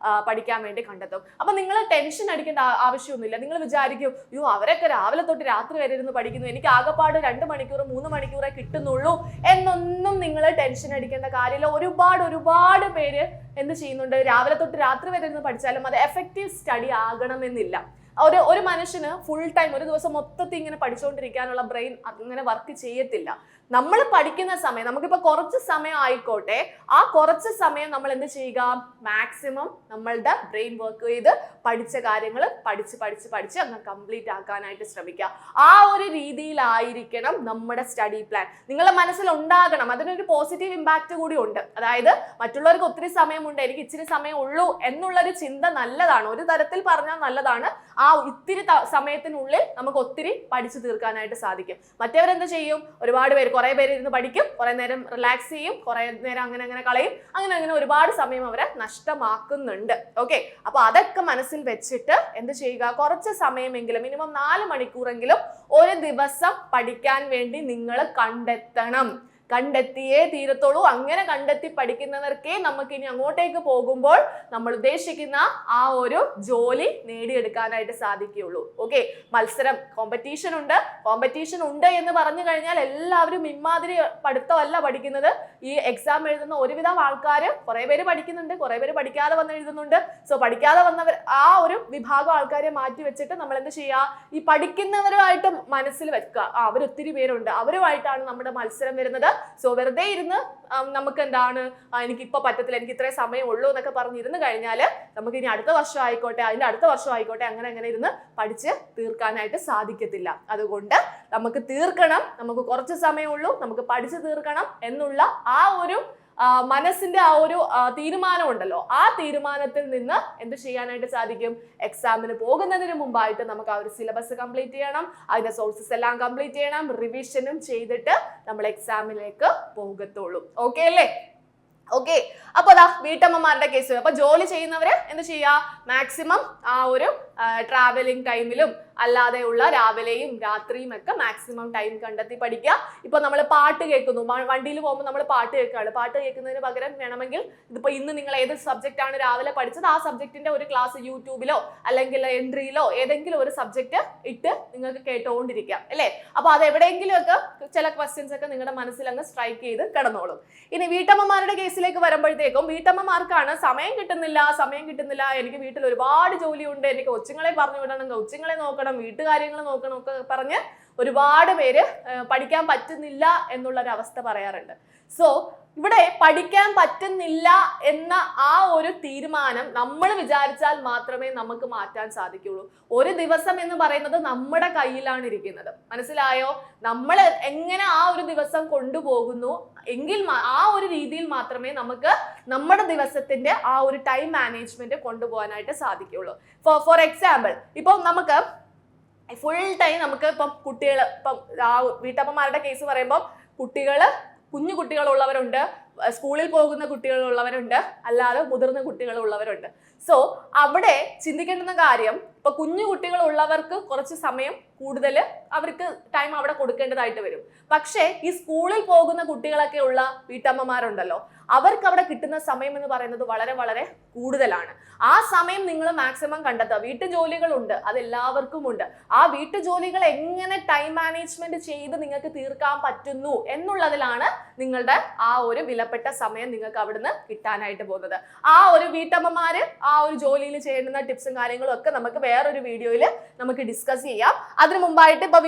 പഠിക്കാൻ വേണ്ടി കണ്ടെത്തും. അപ്പൊ നിങ്ങൾ ടെൻഷൻ അടിക്കേണ്ട ആവശ്യമൊന്നുമില്ല. നിങ്ങൾ വിചാരിക്കും, അയ്യോ അവരൊക്കെ രാവിലെ തൊട്ട് രാത്രി വരെ ഇരുന്ന് പഠിക്കുന്നു, എനിക്ക് ആകെപ്പാട് 2 മണിക്കൂർ 3 മണിക്കൂറേ കിട്ടുന്നുള്ളൂ എന്നൊന്നും നിങ്ങൾ ടെൻഷൻ അടിക്കേണ്ട കാര്യമില്ല. ഒരുപാട് പേര് എന്ത് ചെയ്യുന്നുണ്ട്? രാവിലെ തൊട്ട് രാത്രി വരെ ഇരുന്ന് പഠിച്ചാലും അത് എഫക്റ്റീവ് സ്റ്റഡി ആകണമെന്നില്ല. ഒരു മനുഷ്യന് ഫുൾ ടൈം ഒരു ദിവസം മൊത്തത്തിൽ ഇങ്ങനെ പഠിച്ചുകൊണ്ടിരിക്കാനുള്ള ബ്രെയിൻ അങ്ങനെ വർക്ക് ചെയ്യത്തില്ല. നമ്മൾ പഠിക്കുന്ന സമയം, നമുക്കിപ്പോൾ കുറച്ച് സമയം ആയിക്കോട്ടെ, ആ കുറച്ച് സമയം നമ്മൾ എന്ത് ചെയ്യുക? മാക്സിമം നമ്മളുടെ ബ്രെയിൻ വർക്ക് ചെയ്ത് പഠിച്ച കാര്യങ്ങൾ പഠിച്ച് അങ്ങ് കംപ്ലീറ്റ് ആക്കാനായിട്ട് ശ്രമിക്കുക. ആ ഒരു രീതിയിലായിരിക്കണം നമ്മുടെ സ്റ്റഡി പ്ലാൻ. നിങ്ങളുടെ മനസ്സിൽ ഉണ്ടാകണം. അതിനൊരു പോസിറ്റീവ് ഇമ്പാക്റ്റ് കൂടി ഉണ്ട്. അതായത് മറ്റുള്ളവർക്ക് ഒത്തിരി സമയമുണ്ട്, എനിക്ക് ഇച്ചിരി സമയം ഉള്ളൂ എന്നുള്ളൊരു ചിന്ത നല്ലതാണ്, ഒരു തരത്തിൽ പറഞ്ഞാൽ നല്ലതാണ്. ആ ഇത്തിരി സമയത്തിനുള്ളിൽ നമുക്ക് ഒത്തിരി പഠിച്ചു തീർക്കാനായിട്ട് സാധിക്കും. മറ്റവരെന്ത് ചെയ്യും? ഒരുപാട് പേര്, കുറെ പേര് ഇരുന്ന് പഠിക്കും, കുറെ നേരം റിലാക്സ് ചെയ്യും, കുറെ നേരം അങ്ങനെ കളയും, അങ്ങനെ ഒരുപാട് സമയം അവരെ നഷ്ടമാക്കുന്നുണ്ട്. ഓക്കെ, അപ്പൊ അതൊക്കെ മനസ്സിൽ വെച്ചിട്ട് എന്ത് ചെയ്യുക? കുറച്ച് സമയമെങ്കിലും, മിനിമം 4 മണിക്കൂറെങ്കിലും ഒരു ദിവസം പഠിക്കാൻ വേണ്ടി നിങ്ങൾ കണ്ടെത്തിയേ തീരത്തുള്ളൂ. അങ്ങനെ കണ്ടെത്തി പഠിക്കുന്നവർക്കേ നമുക്ക് ഇനി അങ്ങോട്ടേക്ക് പോകുമ്പോൾ നമ്മൾ ഉദ്ദേശിക്കുന്ന ആ ഒരു ജോലി നേടിയെടുക്കാനായിട്ട് സാധിക്കുകയുള്ളൂ. ഓക്കെ, കോമ്പറ്റീഷൻ ഉണ്ട് എന്ന് പറഞ്ഞു കഴിഞ്ഞാൽ എല്ലാവരും ഇമാതിരി പഠിത്തമല്ല പഠിക്കുന്നത്. ഈ എക്സാം എഴുതുന്ന ഒരുവിധം ആൾക്കാർ, കുറെ പേര് പഠിക്കുന്നുണ്ട്, കുറെ പേര് പഠിക്കാതെ വന്ന് എഴുതുന്നുണ്ട്. സോ പഠിക്കാതെ വന്നവർ, ആ ഒരു വിഭാഗം ആൾക്കാരെ മാറ്റി വെച്ചിട്ട് നമ്മൾ എന്ത് ചെയ്യുക? ഈ പഠിക്കുന്നവരുമായിട്ട് മനസ്സിൽ വെക്കുക, അവരൊത്തിരി പേരുണ്ട്, അവരുമായിട്ടാണ് നമ്മുടെ മത്സരം വരുന്നത്. സോ വെറുതെ ഇരുന്ന് നമുക്ക് എന്താണ്, എനിക്കിപ്പോൾ പറ്റത്തില്ല, എനിക്ക് ഇത്രേ സമയം ഉള്ളൂ എന്നൊക്കെ പറഞ്ഞിരുന്ന് കഴിഞ്ഞാൽ നമുക്ക് ഇനി അടുത്ത വർഷം ആയിക്കോട്ടെ, അതിൻ്റെ അടുത്ത വർഷം ആയിക്കോട്ടെ, അങ്ങനെ ഇരുന്ന് പഠിച്ച് തീർക്കാനായിട്ട് സാധിക്കത്തില്ല. അതുകൊണ്ട് നമുക്ക് തീർക്കണം, നമുക്ക് കുറച്ച് സമയമുള്ളൂ, നമുക്ക് പഠിച്ചു തീർക്കണം എന്നുള്ള ആ ഒരു മനസ്സിന്റെ ആ ഒരു തീരുമാനം ഉണ്ടല്ലോ, ആ തീരുമാനത്തിൽ നിന്ന് എന്ത് ചെയ്യാനായിട്ട് സാധിക്കും? എക്സാമിന് പോകുന്നതിന് മുമ്പായിട്ട് നമുക്ക് ആ ഒരു സിലബസ് കംപ്ലീറ്റ് ചെയ്യണം, അതിന്റെ സോഴ്സസ് എല്ലാം കംപ്ലീറ്റ് ചെയ്യണം, റിവിഷനും ചെയ്തിട്ട് നമ്മൾ എക്സാമിലേക്ക് പോകത്തുള്ളൂ. ഓക്കെ അല്ലേ? ഓക്കെ, അപ്പൊ അതാ വീട്ടമ്മമാരുടെ കേസ്. അപ്പൊ ജോലി ചെയ്യുന്നവര് എന്ത് ചെയ്യുക? മാക്സിമം ആ ഒരു ട്രാവലിംഗ് ടൈമിലും അല്ലാതെയുള്ള രാവിലെയും രാത്രിയും ഒക്കെ മാക്സിമം ടൈം കണ്ടെത്തി പഠിക്കുക. ഇപ്പൊ നമ്മൾ പാട്ട് കേൾക്കുന്നു, വണ്ടിയിൽ പോകുമ്പോൾ നമ്മൾ പാട്ട് കേൾക്കുകയാണ്. പാട്ട് കേൾക്കുന്നതിന് പകരം വേണമെങ്കിൽ ഇതിപ്പോ ഇന്ന് നിങ്ങൾ ഏത് സബ്ജക്റ്റ് ആണ് രാവിലെ പഠിച്ചത്, ആ സബ്ജക്റ്റിന്റെ ഒരു ക്ലാസ് യൂട്യൂബിലോ അല്ലെങ്കിൽ എൻട്രിയിലോ ഏതെങ്കിലും ഒരു സബ്ജക്റ്റ് ഇട്ട് നിങ്ങൾക്ക് കേട്ടുകൊണ്ടിരിക്കാം അല്ലേ? അപ്പൊ അത് എവിടെയെങ്കിലും ഒക്കെ ചില ക്വസ്റ്റ്യൻസ് ഒക്കെ നിങ്ങളുടെ മനസ്സിൽ അങ്ങ് സ്ട്രൈക്ക് ചെയ്ത് കിടന്നോളും. ഇനി വീട്ടമ്മമാരുടെ കേസിലേക്ക് വരുമ്പോഴത്തേക്കും, വീട്ടമ്മമാർക്കാണ് സമയം കിട്ടുന്നില്ല, എനിക്ക് വീട്ടിൽ ഒരുപാട് ജോലിയുണ്ട്, എനിക്ക് കൊച്ചുങ്ങളെ പറഞ്ഞു വിടണം, കൊച്ചുങ്ങളെ നോക്കണം, വീട്ടുകാര്യങ്ങൾ നോക്കണം ഒക്കെ പറഞ്ഞ് ഒരുപാട് പേര് പഠിക്കാൻ പറ്റുന്നില്ല എന്നുള്ളൊരു അവസ്ഥ പറയാറുണ്ട്. സോ ഇവിടെ പഠിക്കാൻ പറ്റുന്നില്ല എന്ന ആ ഒരു തീരുമാനം നമ്മൾ വിചാരിച്ചാൽ മാത്രമേ നമുക്ക് മാറ്റാൻ സാധിക്കുള്ളൂ. ഒരു ദിവസം എന്ന് പറയുന്നത് നമ്മുടെ കയ്യിലാണ് ഇരിക്കുന്നത്. മനസ്സിലായോ? നമ്മൾ എങ്ങനെ ആ ഒരു ദിവസം കൊണ്ടുപോകുന്നു എങ്കിൽ ആ ഒരു രീതിയിൽ മാത്രമേ നമുക്ക് നമ്മുടെ ദിവസത്തിന്റെ ആ ഒരു ടൈം മാനേജ്മെന്റ് കൊണ്ടുപോകാനായിട്ട് സാധിക്കുള്ളൂ. ഫോർ എക്സാമ്പിൾ, ഇപ്പം നമുക്ക് ഫുൾ ടൈം നമുക്ക് ഇപ്പം കുട്ടികൾ, ഇപ്പം ആ വീട്ടമ്മമാരുടെ കേസ് പറയുമ്പോൾ കുഞ്ഞു കുട്ടികളുള്ളവരുണ്ട്, സ്കൂളിൽ പോകുന്ന കുട്ടികളുള്ളവരുണ്ട്, അല്ലാതെ മുതിർന്ന കുട്ടികളുള്ളവരുണ്ട്. സോ അവിടെ ചിന്തിക്കേണ്ടുന്ന കാര്യം, ഇപ്പൊ കുഞ്ഞു കുട്ടികളുള്ളവർക്ക് കുറച്ച് സമയം കൂടുതൽ അവർക്ക് ടൈം അവിടെ കൊടുക്കേണ്ടതായിട്ട് വരും. പക്ഷേ ഈ സ്കൂളിൽ പോകുന്ന കുട്ടികളൊക്കെ ഉള്ള വീട്ടമ്മമാരുണ്ടല്ലോ, അവർക്ക് അവിടെ കിട്ടുന്ന സമയം എന്ന് പറയുന്നത് വളരെ വളരെ കൂടുതലാണ്. ആ സമയം നിങ്ങൾ മാക്സിമം കണ്ടെത്തുക. വീട്ടുജോലികളുണ്ട്, അതെല്ലാവർക്കും ഉണ്ട്. ആ വീട്ടുജോലികൾ എങ്ങനെ ടൈം മാനേജ്മെന്റ് ചെയ്ത് നിങ്ങൾക്ക് തീർക്കാൻ പറ്റുന്നു എന്നുള്ളതിലാണ് നിങ്ങളുടെ ആ ഒരു വിലപ്പെട്ട സമയം നിങ്ങൾക്ക് അവിടുന്ന് കിട്ടാനായിട്ട് പോകുന്നത്. ആ ഒരു വീട്ടമ്മമാര് ആ ഒരു ജോലിയിൽ ചെയ്യുന്ന ടിപ്സും കാര്യങ്ങളും ഒക്കെ നമുക്ക് വേറൊരു വീഡിയോയിൽ നമുക്ക് ഡിസ്കസ് ചെയ്യാം. അതിനു മുമ്പായിട്ട് ഇപ്പൊ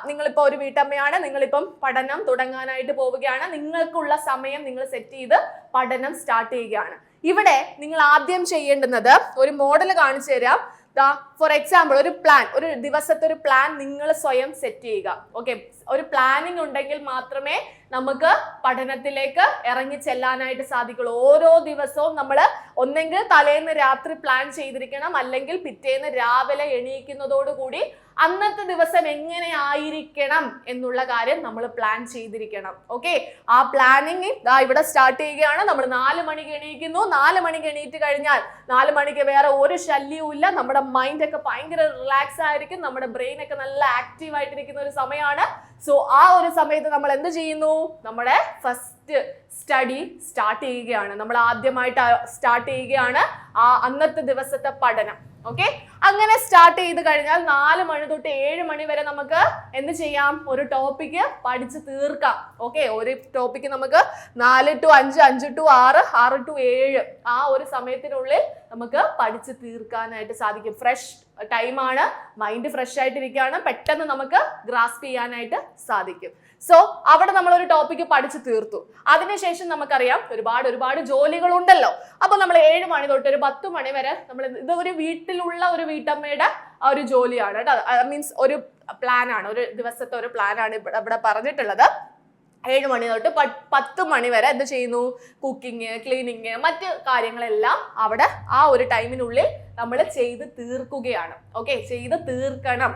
നിങ്ങളിപ്പോ ഒരു വീട്ടമ്മയാണ്, നിങ്ങളിപ്പം പഠനം തുടങ്ങാനായിട്ട് പോവുകയാണ്, നിങ്ങൾക്കുള്ള സമയം നിങ്ങൾ സെറ്റ് ചെയ്ത് പഠനം സ്റ്റാർട്ട് ചെയ്യുകയാണ്. ഇവിടെ നിങ്ങൾ ആദ്യം ചെയ്യേണ്ടുന്നത് ഒരു മോഡൽ കാണിച്ചു തരാം. ഫോർ എക്സാമ്പിൾ, ഒരു ദിവസത്തെ ഒരു പ്ലാൻ നിങ്ങൾ സ്വയം സെറ്റ് ചെയ്യുക. ഓക്കെ, ഒരു പ്ലാനിങ് ഉണ്ടെങ്കിൽ മാത്രമേ നമുക്ക് പഠനത്തിലേക്ക് ഇറങ്ങി ചെല്ലാനായിട്ട് സാധിക്കുള്ളൂ. ഓരോ ദിവസവും നമ്മൾ ഒന്നെങ്കിൽ തലേന്ന് രാത്രി പ്ലാൻ ചെയ്തിരിക്കണം, അല്ലെങ്കിൽ പിറ്റേന്ന് രാവിലെ എണീക്കുന്നതോടുകൂടി അന്നത്തെ ദിവസം എങ്ങനെ ആയിരിക്കണം എന്നുള്ള കാര്യം നമ്മൾ പ്ലാൻ ചെയ്തിരിക്കണം. ഓക്കെ, ആ പ്ലാനിങ് ഇവിടെ സ്റ്റാർട്ട് ചെയ്യുകയാണ്. നമ്മൾ 4 മണിക്ക് എണീക്കുന്നു. 4 മണിക്ക് എണീറ്റ് കഴിഞ്ഞാൽ 4 മണിക്ക് വേറെ ഒരു ശല്യവും ഇല്ല. നമ്മുടെ മൈൻഡ് ഒക്കെ ഭയങ്കര റിലാക്സ് ആയിരിക്കും. നമ്മുടെ ബ്രെയിൻ ഒക്കെ നല്ല ആക്റ്റീവ് ആയിട്ടിരിക്കുന്ന ഒരു സമയമാണ്. സോ ആ ഒരു സമയത്ത് നമ്മൾ എന്ത് ചെയ്യുന്നു? നമ്മുടെ ഫസ്റ്റ് സ്റ്റഡി സ്റ്റാർട്ട് ചെയ്യുകയാണ്. നമ്മൾ ആദ്യമായിട്ട് സ്റ്റാർട്ട് ചെയ്യുകയാണ് അന്നത്തെ ദിവസത്തെ പഠനം. ഓക്കെ, അങ്ങനെ സ്റ്റാർട്ട് ചെയ്ത് കഴിഞ്ഞാൽ 4 മണി തൊട്ട് 7 മണി വരെ നമുക്ക് എന്ത് ചെയ്യാം? ഒരു ടോപ്പിക്ക് പഠിച്ച് തീർക്കാം. ഓക്കെ, ഒരു ടോപ്പിക്ക് നമുക്ക് 4 to 5, 5 to 6, 6 to 7 ആ ഒരു സമയത്തിനുള്ളിൽ നമുക്ക് പഠിച്ച് തീർക്കാനായിട്ട് സാധിക്കും. ഫ്രഷ് ടൈമാണ്, മൈൻഡ് ഫ്രഷ് ആയിട്ടിരിക്കുകയാണ്, പെട്ടെന്ന് നമുക്ക് ഗ്രാസ്പ് ചെയ്യാനായിട്ട് സാധിക്കും. സോ അവിടെ നമ്മൾ ഒരു ടോപ്പിക്ക് പഠിച്ചു തീർത്തു. അതിനുശേഷം നമുക്കറിയാം ഒരുപാട് ജോലികളുണ്ടല്ലോ. അപ്പൊ നമ്മൾ 7 മണി തൊട്ട് ഒരു 10 മണി വരെ നമ്മൾ ഇത് ഒരു വീട്ടിലുള്ള ഒരു വീട്ടമ്മയുടെ ഒരു ജോലിയാണ് കേട്ടോ. മീൻസ് ഒരു പ്ലാൻ ആണ്, ഒരു ദിവസത്തെ ഒരു പ്ലാൻ ആണ് ഇവിടെ പറഞ്ഞിട്ടുള്ളത്. 7 മണി തൊട്ട് 10 മണി വരെ എന്ത് ചെയ്യുന്നു? കുക്കിംഗ്, ക്ലീനിങ്, മറ്റ് കാര്യങ്ങളെല്ലാം അവിടെ ആ ഒരു ടൈമിനുള്ളിൽ നമ്മൾ ചെയ്ത് തീർക്കുകയാണ്. ഓക്കെ, ചെയ്ത് തീർക്കണം.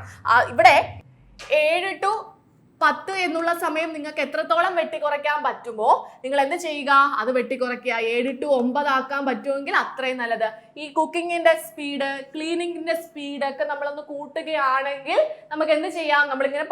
ഇവിടെ 7 to 10 എന്നുള്ള സമയം നിങ്ങൾക്ക് എത്രത്തോളം വെട്ടിക്കുറയ്ക്കാൻ പറ്റുമോ നിങ്ങൾ എന്ത് ചെയ്യുക? അത് വെട്ടിക്കുറയ്ക്കുക. 7 to 9 ആക്കാൻ പറ്റുമെങ്കിൽ അത്രയും നല്ലത്. ഈ കുക്കിങ്ങിന്റെ സ്പീഡ്, ക്ലീനിങ്ങിന്റെ സ്പീഡ് ഒക്കെ നമ്മളൊന്ന് കൂട്ടുകയാണെങ്കിൽ നമുക്ക് എന്ത് ചെയ്യാം? നമ്മളിങ്ങനെ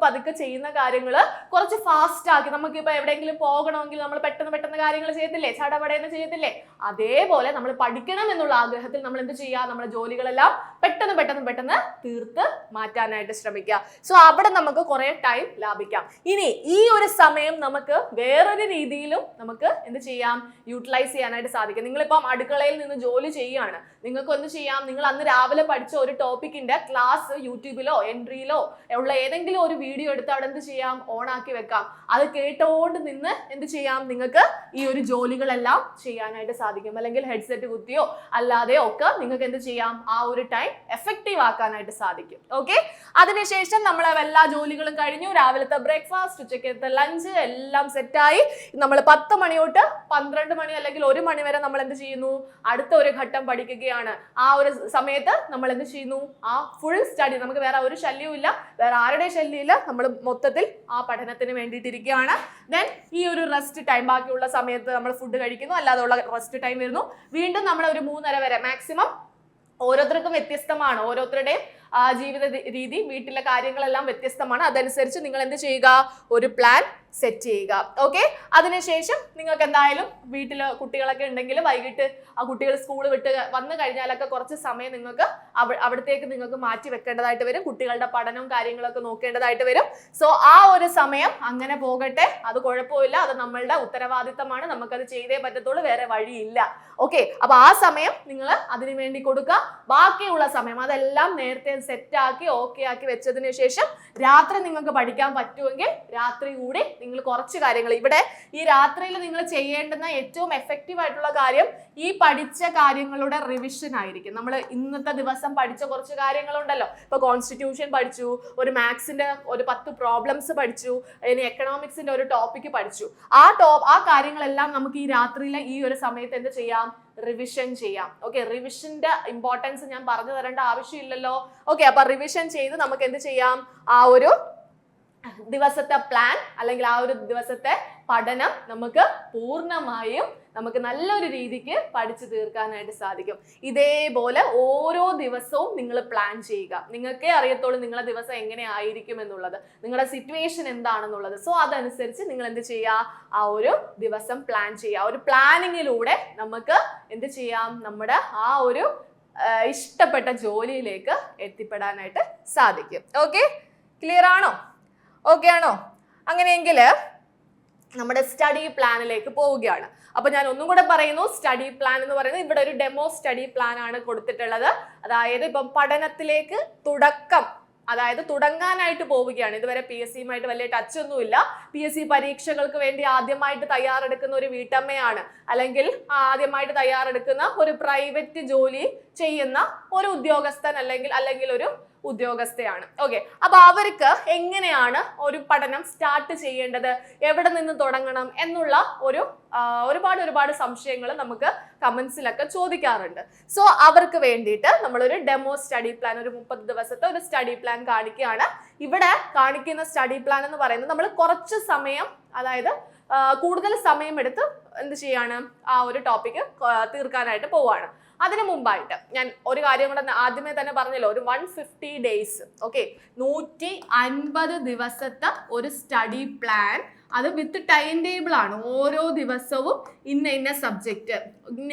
പതുക്കെ ചെയ്യുന്ന കാര്യങ്ങൾ കുറച്ച് ഫാസ്റ്റ് ആക്കി, നമുക്കിപ്പോൾ എവിടെയെങ്കിലും പോകണമെങ്കിൽ നമ്മൾ പെട്ടെന്ന് കാര്യങ്ങൾ ചെയ്യത്തില്ലേ? ചടപടയെന്ന് ചെയ്യത്തില്ലേ? അതേപോലെ നമ്മൾ പഠിക്കണം എന്നുള്ള ആഗ്രഹത്തിൽ നമ്മൾ എന്ത് ചെയ്യുക? നമ്മുടെ ജോലികളെല്ലാം പെട്ടെന്ന് തീർത്ത് മാറ്റാനായിട്ട് ശ്രമിക്കുക. സോ അവിടെ നമുക്ക് കുറെ ടൈം ലാഭിക്കാം. ഇനി ഈ ഒരു സമയം നമുക്ക് വേറൊരു രീതിയിലും നമുക്ക് എന്ത് ചെയ്യാം? യൂട്ടിലൈസ് ചെയ്യാനായിട്ട് സാധിക്കും. നിങ്ങളിപ്പം അടുക്കളയിൽ നിന്ന് ജോലി ചെയ്യാണ്, നിങ്ങൾക്ക് എന്ത് ചെയ്യാം? നിങ്ങൾ അന്ന് രാവിലെ പഠിച്ച ഒരു ടോപ്പിക്കിന്റെ ക്ലാസ് യൂട്യൂബിലോ എൻട്രിയിലോ ഉള്ള ഏതെങ്കിലും ഒരു വീഡിയോ എടുത്ത് അവിടെ എന്ത് ചെയ്യാം? ഓൺ ആക്കി വെക്കാം. അത് കേട്ടോണ്ട് നിന്ന് എന്ത് ചെയ്യാം? നിങ്ങൾക്ക് ഈ ഒരു ജോലികളെല്ലാം ചെയ്യാനായിട്ട് സാധിക്കും. അല്ലെങ്കിൽ ഹെഡ്സെറ്റ് കുത്തിയോ അല്ലാതെയോ ഒക്കെ നിങ്ങൾക്ക് എന്ത് ചെയ്യാം? ആ ഒരു ടൈം എഫക്റ്റീവ് ആക്കാനായിട്ട് സാധിക്കും. ഓക്കെ, അതിനുശേഷം നമ്മൾ എല്ലാ ജോലികളും കഴിഞ്ഞു. രാവിലത്തെ ബ്രേക്ക്ഫാസ്റ്റ്, ഉച്ചക്കത്തെ ലഞ്ച് എല്ലാം സെറ്റായി. നമ്മൾ 10 മണി തൊട്ട് 12 മണി അല്ലെങ്കിൽ 1 മണി വരെ നമ്മൾ എന്ത് ചെയ്യുന്നു? അടുത്ത ഒരു ഘട്ടം പഠിക്കുകയാണ്. ആ ഒരു സമയത്ത് നമ്മൾ എന്ത് ചെയ്യുന്നു? ആ ഫുൾ സ്റ്റഡി, നമുക്ക് വേറെ ഒരു ശല്യവും ഇല്ല, വേറെ ആരുടെ ശല്യമില്ല, നമ്മൾ മൊത്തത്തിൽ ആ പഠനത്തിന് വേണ്ടിയിട്ടിരിക്കുകയാണ്. ദെൻ ഈ ഒരു റെസ്റ്റ് ടൈം, ബാക്കിയുള്ള സമയത്ത് നമ്മൾ ഫുഡ് കഴിക്കുന്നു, അല്ലാതെ ഉള്ള റെസ്റ്റ് ടൈം വരുന്നു. വീണ്ടും നമ്മൾ ഒരു 3:30 വരെ മാക്സിമം. ഓരോരുത്തർക്കും വ്യത്യസ്തമാണ്, ഓരോരുത്തരുടെയും ജീവിത രീതി, വീട്ടിലെ കാര്യങ്ങളെല്ലാം വ്യത്യസ്തമാണ്. അതനുസരിച്ച് നിങ്ങൾ എന്ത് ചെയ്യുക? ഒരു പ്ലാൻ സെറ്റ് ചെയ്യുക. ഓക്കെ, അതിനുശേഷം നിങ്ങൾക്ക് എന്തായാലും വീട്ടിൽ കുട്ടികളൊക്കെ ഉണ്ടെങ്കിൽ വൈകിട്ട് ആ കുട്ടികൾ സ്കൂൾ വിട്ട് വന്നു കഴിഞ്ഞാലൊക്കെ കുറച്ച് സമയം നിങ്ങൾക്ക് അവിടത്തേക്ക് നിങ്ങൾക്ക് മാറ്റി വെക്കേണ്ടതായിട്ട് വരും. കുട്ടികളുടെ പഠനവും കാര്യങ്ങളൊക്കെ നോക്കേണ്ടതായിട്ട് വരും. സോ ആ ഒരു സമയം അങ്ങനെ പോകട്ടെ, അത് കുഴപ്പമില്ല, അത് നമ്മളുടെ ഉത്തരവാദിത്തമാണ്, നമുക്കത് ചെയ്തേ പറ്റത്തുള്ളൂ, വേറെ വഴിയില്ല. ഓക്കെ, അപ്പൊ ആ സമയം നിങ്ങൾ അതിനു വേണ്ടി കൊടുക്കുക. ബാക്കിയുള്ള സമയം അതെല്ലാം നേരത്തെ സെറ്റാക്കി ഓക്കെ ആക്കി വെച്ചതിന് ശേഷം രാത്രി നിങ്ങൾക്ക് പഠിക്കാൻ പറ്റുമെങ്കിൽ രാത്രി കൂടി നിങ്ങൾ കുറച്ച് കാര്യങ്ങൾ, ഇവിടെ ഈ രാത്രിയിൽ നിങ്ങൾ ചെയ്യേണ്ടുന്ന ഏറ്റവും എഫക്റ്റീവ് ആയിട്ടുള്ള കാര്യം ഈ പഠിച്ച കാര്യങ്ങളുടെ റിവിഷൻ ആയിരിക്കും. നമ്മൾ ഇന്നത്തെ ദിവസം പഠിച്ച കുറച്ച് കാര്യങ്ങളുണ്ടല്ലോ, ഇപ്പൊ കോൺസ്റ്റിറ്റ്യൂഷൻ പഠിച്ചു, ഒരു മാത്സിന്റെ ഒരു 10 പ്രോബ്ലംസ് പഠിച്ചു, ഇനി എക്കണോമിക്സിന്റെ ഒരു ടോപ്പിക്ക് പഠിച്ചു. ആ കാര്യങ്ങളെല്ലാം നമുക്ക് ഈ രാത്രിയിലെ ഈ ഒരു സമയത്ത് എന്ത് ചെയ്യാം? റിവിഷൻ ചെയ്യാം. ഓക്കെ, റിവിഷന്റെ ഇമ്പോർട്ടൻസ് ഞാൻ പറഞ്ഞു തരേണ്ട ആവശ്യമില്ലല്ലോ. ഓക്കെ, അപ്പൊ റിവിഷൻ ചെയ്ത് നമുക്ക് എന്ത് ചെയ്യാം? ആ ഒരു ദിവസത്തെ പ്ലാൻ അല്ലെങ്കിൽ ആ ഒരു ദിവസത്തെ പഠനം നമുക്ക് പൂർണ്ണമായും നമുക്ക് നല്ലൊരു രീതിക്ക് പഠിച്ചു തീർക്കാനായിട്ട് സാധിക്കും. ഇതേപോലെ ഓരോ ദിവസവും നിങ്ങൾ പ്ലാൻ ചെയ്യുക. നിങ്ങൾക്കേ അറിയത്തുള്ളൂ നിങ്ങളുടെ ദിവസം എങ്ങനെ ആയിരിക്കും എന്നുള്ളത്, നിങ്ങളുടെ സിറ്റുവേഷൻ എന്താണെന്നുള്ളത്. സോ അതനുസരിച്ച് നിങ്ങൾ എന്ത് ചെയ്യുക? ആ ഒരു ദിവസം പ്ലാൻ ചെയ്യുക. ഒരു പ്ലാനിങ്ങിലൂടെ നമുക്ക് എന്ത് ചെയ്യാം? നമ്മുടെ ആ ഒരു ഇഷ്ടപ്പെട്ട ജോലിയിലേക്ക് എത്തിപ്പെടാനായിട്ട് സാധിക്കും. ഓക്കെ, ക്ലിയർ ആണോ? ഓക്കെ ആണോ? അങ്ങനെയെങ്കിൽ നമ്മുടെ സ്റ്റഡി പ്ലാനിലേക്ക് പോവുകയാണ്. അപ്പൊ ഞാൻ ഒന്നും കൂടെ പറയുന്നു, സ്റ്റഡി പ്ലാൻ എന്ന് പറയുന്നത് ഇവിടെ ഒരു ഡെമോ സ്റ്റഡി പ്ലാൻ ആണ് കൊടുത്തിട്ടുള്ളത്. അതായത് ഇപ്പം പഠനത്തിലേക്ക് തുടങ്ങാനായിട്ട് പോവുകയാണ്. ഇതുവരെ PSCയുമായിട്ട് വലിയ ടച്ച് ഒന്നുമില്ല. PSC പരീക്ഷകൾക്ക് വേണ്ടി ആദ്യമായിട്ട് തയ്യാറെടുക്കുന്ന ഒരു വീട്ടമ്മയാണ്, അല്ലെങ്കിൽ ആദ്യമായിട്ട് തയ്യാറെടുക്കുന്ന ഒരു പ്രൈവറ്റ് ജോലി ചെയ്യുന്ന ഒരു ഉദ്യോഗസ്ഥൻ അല്ലെങ്കിൽ ഒരു ഉദ്യോഗസ്ഥയാണ്. ഓക്കെ, അപ്പൊ അവർക്ക് എങ്ങനെയാണ് ഒരു പഠനം സ്റ്റാർട്ട് ചെയ്യേണ്ടത്, എവിടെ നിന്ന് തുടങ്ങണം എന്നുള്ള ഒരുപാട് സംശയങ്ങൾ നമുക്ക് കമന്റ്സിലൊക്കെ ചോദിക്കാറുണ്ട്. സോ അവർക്ക് വേണ്ടിയിട്ട് നമ്മളൊരു ഡെമോ സ്റ്റഡി പ്ലാൻ, ഒരു 30 ദിവസത്തെ ഒരു സ്റ്റഡി പ്ലാൻ കാണിക്കുകയാണ്. ഇവിടെ കാണിക്കുന്ന സ്റ്റഡി പ്ലാൻ എന്ന് പറയുന്നത് നമ്മൾ കുറച്ച് സമയം, അതായത് കൂടുതൽ സമയം എടുത്ത് എന്ത് ചെയ്യാണ് ആ ഒരു ടോപ്പിക്ക് തീർക്കാനായിട്ട് പോവാണ്. അതിനു മുമ്പായിട്ട് ഞാൻ ഒരു കാര്യം കൂടെ ആദ്യമേ തന്നെ പറഞ്ഞല്ലോ, ഒരു 150 ഡേയ്സ്, ഓക്കെ, 150 ദിവസത്തെ ഒരു സ്റ്റഡി പ്ലാൻ, അത് വിത്ത് ടൈം ടേബിൾ ആണ്. ഓരോ ദിവസവും ഇന്ന സബ്ജക്റ്റ്,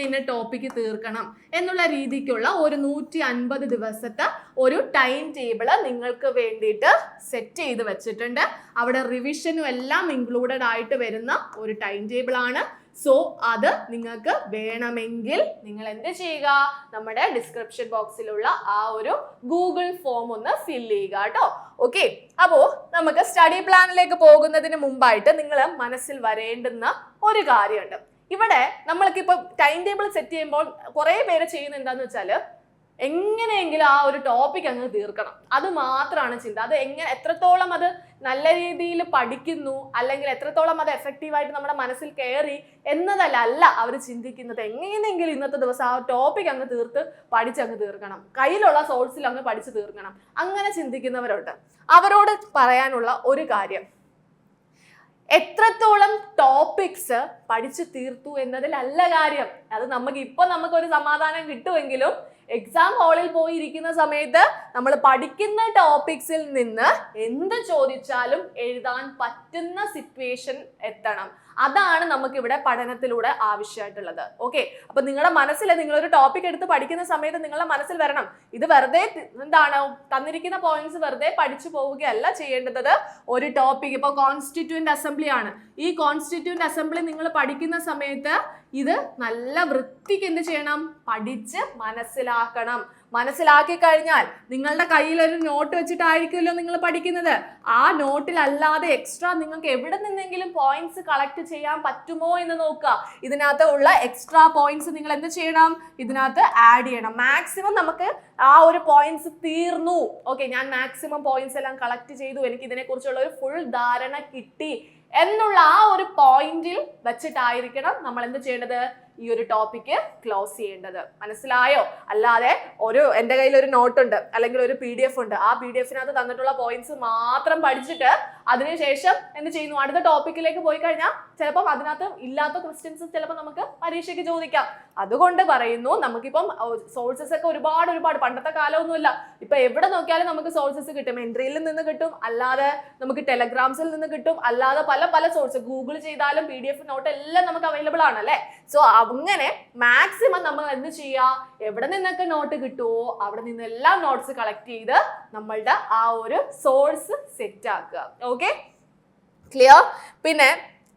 ഇന്ന ടോപ്പിക്ക് തീർക്കണം എന്നുള്ള രീതിക്കുള്ള ഒരു 150 ദിവസത്തെ ഒരു ടൈം ടേബിൾ നിങ്ങൾക്ക് വേണ്ടിയിട്ട് സെറ്റ് ചെയ്ത് വെച്ചിട്ടുണ്ട്. അവിടെ റിവിഷനും എല്ലാം ഇൻക്ലൂഡഡ് ആയിട്ട് വരുന്ന ഒരു ടൈം ടേബിൾ ആണ്. സോ അത് നിങ്ങൾക്ക് വേണമെങ്കിൽ നിങ്ങൾ എന്ത് ചെയ്യുക, നമ്മുടെ ഡിസ്ക്രിപ്ഷൻ ബോക്സിലുള്ള ആ ഒരു ഗൂഗിൾ ഫോം ഒന്ന് ഫിൽ ചെയ്യുക കേട്ടോ. ഓക്കെ, അപ്പോ നമുക്ക് സ്റ്റഡി പ്ലാനിലേക്ക് പോകുന്നതിന് മുമ്പായിട്ട് നിങ്ങൾ മനസ്സിൽ വരേണ്ടുന്ന ഒരു കാര്യമുണ്ട്. ഇവിടെ നമ്മൾക്ക് ഇപ്പൊ ടൈം ടേബിൾ സെറ്റ് ചെയ്യുമ്പോൾ കുറെ പേര് ചെയ്യുന്നത് എന്താന്ന് വെച്ചാല്, എങ്ങനെയെങ്കിലും ആ ഒരു ടോപ്പിക് അങ്ങ് തീർക്കണം, അത് മാത്രമാണ് ചിന്ത. അത് എത്രത്തോളം അത് നല്ല രീതിയിൽ പഠിക്കുന്നു, അല്ലെങ്കിൽ എത്രത്തോളം അത് എഫക്റ്റീവായിട്ട് നമ്മുടെ മനസ്സിൽ കയറി എന്നതല്ല അവർ ചിന്തിക്കുന്നത്. എങ്ങനെയെങ്കിലും ഇന്നത്തെ ദിവസം ആ ടോപ്പിക് അങ്ങ് പഠിച്ചങ്ങ് തീർക്കണം, കയ്യിലുള്ള സോഴ്സിൽ അങ്ങ് പഠിച്ചു തീർക്കണം, അങ്ങനെ ചിന്തിക്കുന്നവരുണ്ട്. അവരോട് പറയാനുള്ള ഒരു കാര്യം, എത്രത്തോളം ടോപ്പിക്സ് പഠിച്ചു തീർത്തു എന്നതിലല്ല കാര്യം. അത് നമുക്കൊരു സമാധാനം കിട്ടുമെങ്കിലും എക്സാം ഹാളിൽ പോയി ഇരിക്കുന്ന സമയത്ത് നമ്മൾ പഠിക്കുന്ന ടോപ്പിക്സിൽ നിന്ന് എന്ത് ചോദിച്ചാലും എഴുതാൻ പറ്റുന്ന സിറ്റുവേഷൻ എത്തണം. അതാണ് നമുക്ക് ഇവിടെ പഠനത്തിലൂടെ ആവശ്യമായിട്ടുള്ളത്. ഓക്കെ, അപ്പൊ നിങ്ങളുടെ മനസ്സിൽ നിങ്ങളൊരു ടോപ്പിക് എടുത്ത് പഠിക്കുന്ന സമയത്ത് നിങ്ങളുടെ മനസ്സിൽ വരണം, ഇത് വെറുതെ എന്താണ് തന്നിരിക്കുന്ന പോയിന്റ്സ് വെറുതെ പഠിച്ചു പോവുകയല്ല ചെയ്യേണ്ടത്. ഒരു ടോപ്പിക്, ഇപ്പൊ കോൺസ്റ്റിറ്റ്യൂന്റ് അസംബ്ലി ആണ്, ഈ കോൺസ്റ്റിറ്റ്യൂന്റ് അസംബ്ലി നിങ്ങൾ പഠിക്കുന്ന സമയത്ത് ഇത് നല്ല വൃത്തിക്ക് എന്ത് ചെയ്യണം, പഠിച്ച് മനസ്സിലാക്കി കഴിഞ്ഞാൽ നിങ്ങളുടെ കയ്യിൽ ഒരു നോട്ട് വെച്ചിട്ടായിരിക്കുമല്ലോ നിങ്ങൾ പഠിക്കുന്നത്. ആ നോട്ടിലല്ലാതെ എക്സ്ട്രാ നിങ്ങൾക്ക് എവിടെ നിന്നെങ്കിലും പോയിന്റ്സ് കളക്ട് ചെയ്യാൻ പറ്റുമോ എന്ന് നോക്കുക. ഇതിനകത്ത് ഉള്ള എക്സ്ട്രാ പോയിന്റ്സ് നിങ്ങൾ എന്ത് ചെയ്യണം, ഇതിനകത്ത് ആഡ് ചെയ്യണം. മാക്സിമം നമുക്ക് ആ ഒരു പോയിന്റ്സ് തീർന്നു, ഓക്കെ, ഞാൻ മാക്സിമം പോയിന്റ്സ് എല്ലാം കളക്ട് ചെയ്തു, എനിക്ക് ഇതിനെ കുറിച്ചുള്ള ഒരു ഫുൾ ധാരണ കിട്ടി എന്നുള്ള ആ ഒരു പോയിന്റിൽ വെച്ചിട്ടായിരിക്കണം നമ്മൾ എന്ത് ചെയ്യേണ്ടത്, ഈ ഒരു ടോപ്പിക്ക് ക്ലോസ് ചെയ്യേണ്ടത്. മനസ്സിലായോ? അല്ലാതെ എൻ്റെ കയ്യിൽ ഒരു നോട്ട് ഉണ്ട്, അല്ലെങ്കിൽ ഒരു PDF ഉണ്ട്, ആ PDFനകത്ത് തന്നിട്ടുള്ള പോയിന്റ്സ് മാത്രം പഠിച്ചിട്ട് അതിനുശേഷം എന്ത് ചെയ്യുന്നു, അടുത്ത ടോപ്പിക്കിലേക്ക് പോയി കഴിഞ്ഞാൽ ചിലപ്പം അതിനകത്ത് ഇല്ലാത്ത ക്വസ്റ്റ്യൻസ് ചിലപ്പോൾ നമുക്ക് പരീക്ഷയ്ക്ക് ചോദിക്കാം. അതുകൊണ്ട് പറയുന്നു, നമുക്കിപ്പം സോഴ്സസ് ഒക്കെ ഒരുപാട് പണ്ടത്തെ കാലമൊന്നുമില്ല, ഇപ്പൊ എവിടെ നോക്കിയാലും നമുക്ക് സോഴ്സസ് കിട്ടും. എൻട്രിയിൽ നിന്ന് കിട്ടും, അല്ലാതെ നമുക്ക് ടെലഗ്രാംസിൽ നിന്ന് കിട്ടും, അല്ലാതെ പല സോഴ്സ് ഗൂഗിൾ ചെയ്താലും PDF നോട്ട് എല്ലാം നമുക്ക് അവൈലബിൾ ആണ് അല്ലേ. സോ അങ്ങനെ മാക്സിമം നമ്മൾ എന്ത് ചെയ്യുക, എവിടെ നിന്നൊക്കെ നോട്ട് കിട്ടുമോ അവിടെ നിന്നെല്ലാം നോട്ട്സ് കളക്ട് ചെയ്ത് നമ്മളുടെ ആ ഒരു സോഴ്സ് സെറ്റ് ആക്കുക. Okay, clear? പിന്നെ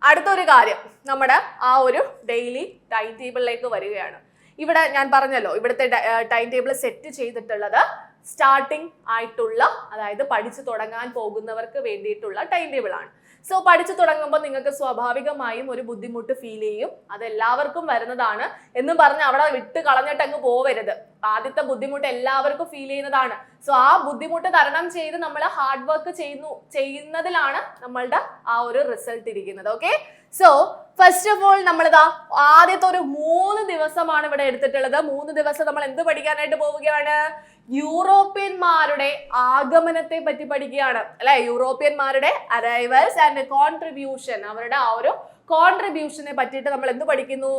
അടുത്തൊരു കാര്യം, നമ്മുടെ ആ ഒരു ഡെയിലി ടൈം ടേബിളിലേക്ക് വരികയാണ്. ഇവിടെ ഞാൻ പറഞ്ഞല്ലോ, ഇവിടുത്തെ ടൈം ടേബിൾ സെറ്റ് ചെയ്തിട്ടുള്ളത് സ്റ്റാർട്ടിങ് ആയിട്ടുള്ള, അതായത് പഠിച്ചു തുടങ്ങാൻ പോകുന്നവർക്ക് വേണ്ടിയിട്ടുള്ള ടൈം ടേബിൾ ആണ്. സോ പഠിച്ചു തുടങ്ങുമ്പോൾ നിങ്ങൾക്ക് സ്വാഭാവികമായും ഒരു ബുദ്ധിമുട്ട് ഫീൽ ചെയ്യും, അത് എല്ലാവർക്കും വരുന്നതാണ് എന്ന് പറഞ്ഞ് അവിടെ വിട്ട് കളഞ്ഞിട്ട് അങ്ങ് പോവരുത്. ആദ്യത്തെ ബുദ്ധിമുട്ട് എല്ലാവർക്കും ഫീൽ ചെയ്യുന്നതാണ്. സോ ആ ബുദ്ധിമുട്ട് തരണം ചെയ്ത് നമ്മൾ ഹാർഡ് വർക്ക് ചെയ്യുന്നതിലാണ് നമ്മളുടെ ആ ഒരു റിസൾട്ട് ഇരിക്കുന്നത്. Okay, so first of all നമ്മളിതാ ആദ്യത്തെ ഒരു 3 ദിവസമാണ് ഇവിടെ എടുത്തിട്ടുള്ളത്. 3 ദിവസം നമ്മൾ എന്ത് പഠിക്കാനായിട്ട് പോവുകയാണ്, യൂറോപ്യന്മാരുടെ ആഗമനത്തെ പറ്റി പഠിക്കുകയാണ് അല്ലെ. യൂറോപ്യന്മാരുടെ അറൈവൽസ് ആൻഡ് കോൺട്രിബ്യൂഷൻ, അവരുടെ ആ ഒരു കോൺട്രിബ്യൂഷനെ പറ്റിയിട്ട് നമ്മൾ എന്ത് പഠിക്കുന്നു,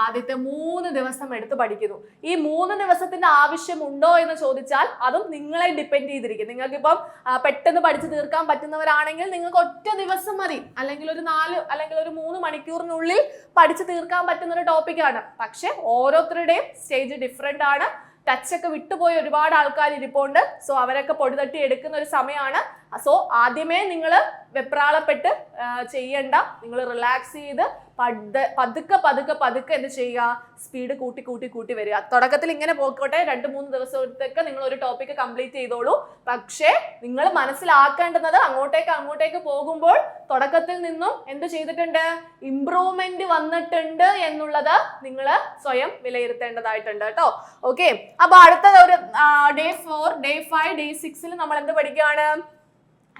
ആദ്യത്തെ 3 ദിവസം എടുത്ത് പഠിക്കുന്നു. ഈ 3 ദിവസത്തിന്റെ ആവശ്യമുണ്ടോ എന്ന് ചോദിച്ചാൽ അതും നിങ്ങളെ ഡിപ്പെൻഡ് ചെയ്തിരിക്കും. നിങ്ങൾക്കിപ്പം പെട്ടെന്ന് പഠിച്ചു തീർക്കാൻ പറ്റുന്നവരാണെങ്കിൽ നിങ്ങൾക്ക് ഒറ്റ ദിവസം മതി, അല്ലെങ്കിൽ ഒരു 4 അല്ലെങ്കിൽ ഒരു 3 മണിക്കൂറിനുള്ളിൽ പഠിച്ചു തീർക്കാൻ പറ്റുന്ന ഒരു ടോപ്പിക്കാണ്. പക്ഷെ ഓരോരുത്തരുടെയും സ്റ്റേജ് ഡിഫറെന്റ് ആണ്. ടച്ചൊക്കെ വിട്ടുപോയി ഒരുപാട് ആൾക്കാർ ഇരിപ്പുണ്ട്. സോ അവരൊക്കെ പൊടി തട്ടി എടുക്കുന്ന ഒരു സമയമാണ്. സോ ആദ്യമേ നിങ്ങൾ വെപ്രാളപ്പെട്ട് ചെയ്യണ്ട, നിങ്ങൾ റിലാക്സ് ചെയ്ത് പതുക്കെ പതുക്കെ പതുക്കെ എന്ത് ചെയ്യുക, സ്പീഡ് കൂട്ടി കൂട്ടി കൂട്ടി വരിക. തുടക്കത്തിൽ ഇങ്ങനെ പോയിക്കോട്ടെ, 2-3 ദിവസത്തേക്ക് നിങ്ങൾ ഒരു ടോപ്പിക്ക് കംപ്ലീറ്റ് ചെയ്തോളൂ. പക്ഷേ നിങ്ങൾ മനസ്സിലാക്കേണ്ടുന്നത് അങ്ങോട്ടേക്ക് പോകുമ്പോൾ തുടക്കത്തിൽ നിന്നും എന്ത് ചെയ്തിട്ടുണ്ട്, ഇംപ്രൂവ്മെന്റ് വന്നിട്ടുണ്ട് എന്നുള്ളത് നിങ്ങൾ സ്വയം വിലയിരുത്തേണ്ടതായിട്ടുണ്ട് കേട്ടോ. ഓക്കെ, അപ്പൊ അടുത്ത ഒരു ഡേ 4, ഡേ 5, ഡേ 6 നമ്മൾ എന്ത് പഠിക്കുകയാണ്,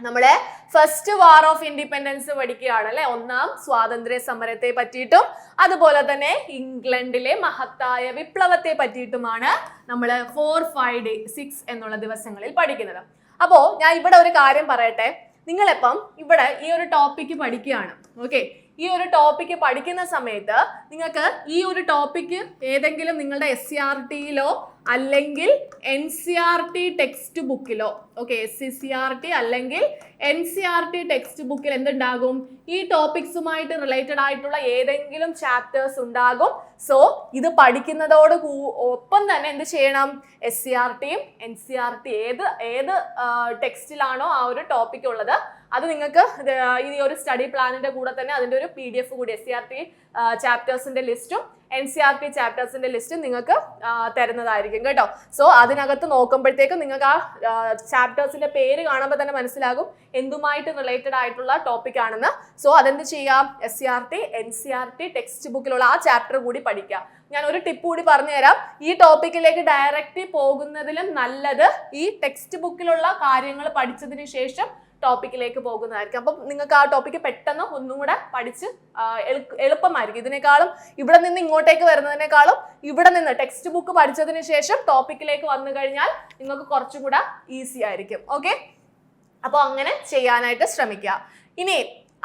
നമ്മളെ ഫസ്റ്റ് വാർ ഓഫ് ഇൻഡിപെൻഡൻസ് പഠിക്കുകയാണ് അല്ലെ. ഒന്നാം സ്വാതന്ത്ര്യ സമരത്തെ പറ്റിയിട്ടും അതുപോലെ തന്നെ ഇംഗ്ലണ്ടിലെ മഹത്തായ വിപ്ലവത്തെ പറ്റിയിട്ടുമാണ് നമ്മൾ 4, 5, ഡേ 6 എന്നുള്ള ദിവസങ്ങളിൽ പഠിക്കുന്നത്. അപ്പോ ഞാൻ ഇവിടെ ഒരു കാര്യം പറയട്ടെ, നിങ്ങളിപ്പം ഇവിടെ ഈ ഒരു ടോപ്പിക്ക് പഠിക്കുകയാണ്. ഓക്കെ, ഈ ഒരു ടോപ്പിക്ക് പഠിക്കുന്ന സമയത്ത് നിങ്ങൾക്ക് ഈ ഒരു ടോപ്പിക്ക് ഏതെങ്കിലും നിങ്ങളുടെ SCRT-യിലോ അല്ലെങ്കിൽ NCERT ടെക്സ്റ്റ് ബുക്കിലോ, ഓക്കെ, SCCRT അല്ലെങ്കിൽ NCERT ടെക്സ്റ്റ് ബുക്കിൽ എന്തുണ്ടാകും, ഈ ടോപ്പിക്സുമായിട്ട് റിലേറ്റഡ് ആയിട്ടുള്ള ഏതെങ്കിലും ചാപ്റ്റേഴ്സ് ഉണ്ടാകും. സോ ഇത് പഠിക്കുന്നതോട് ഒപ്പം തന്നെ എന്ത് ചെയ്യണം, SCRT-യും NCERT ഏത് ടെക്സ്റ്റിലാണോ ആ ഒരു ടോപ്പിക് ഉള്ളത് അത് നിങ്ങൾക്ക് ഈ ഒരു സ്റ്റഡി പ്ലാനിന്റെ കൂടെ തന്നെ അതിന്റെ ഒരു PDF കൂടി SCRT ചാപ്റ്റേഴ്സിന്റെ ലിസ്റ്റും NCERT ചാപ്റ്റേഴ്സിന്റെ ലിസ്റ്റും നിങ്ങൾക്ക് തരുന്നതായിരിക്കും കേട്ടോ. സോ അതിനകത്ത് നോക്കുമ്പോഴത്തേക്കും നിങ്ങൾക്ക് ആ ചാപ്റ്റേഴ്സിന്റെ പേര് കാണുമ്പോൾ തന്നെ മനസ്സിലാകും എന്തുമായിട്ട് റിലേറ്റഡ് ആയിട്ടുള്ള ടോപ്പിക് ആണെന്ന്. സോ അതെന്ത് ചെയ്യാം, SCRT NCERT ടെക്സ്റ്റ് ബുക്കിലുള്ള ആ ചാപ്റ്റർ കൂടി പഠിക്കാം. ഞാൻ ഒരു ടിപ്പ് കൂടി പറഞ്ഞുതരാം, ഈ ടോപ്പിക്കിലേക്ക് ഡയറക്റ്റ് പോകുന്നതിലും നല്ലത് ഈ ടെക്സ്റ്റ് ബുക്കിലുള്ള കാര്യങ്ങൾ പഠിച്ചതിന് ശേഷം ടോപ്പിക്കിലേക്ക് പോകുന്നതായിരിക്കും. അപ്പം നിങ്ങൾക്ക് ആ ടോപ്പിക്ക് പെട്ടെന്ന് ഒന്നും കൂടെ പഠിച്ച് എളുപ്പമായിരിക്കും. ഇതിനേക്കാളും ഇവിടെ നിന്ന് ഇങ്ങോട്ടേക്ക് വരുന്നതിനേക്കാളും ഇവിടെ നിന്ന് ടെക്സ്റ്റ് ബുക്ക് പഠിച്ചതിന് ശേഷം ടോപ്പിക്കിലേക്ക് വന്നു കഴിഞ്ഞാൽ നിങ്ങൾക്ക് കുറച്ചും കൂടെ ഈസി ആയിരിക്കും. ഓക്കെ, അപ്പോൾ അങ്ങനെ ചെയ്യാനായിട്ട് ശ്രമിക്കുക. ഇനി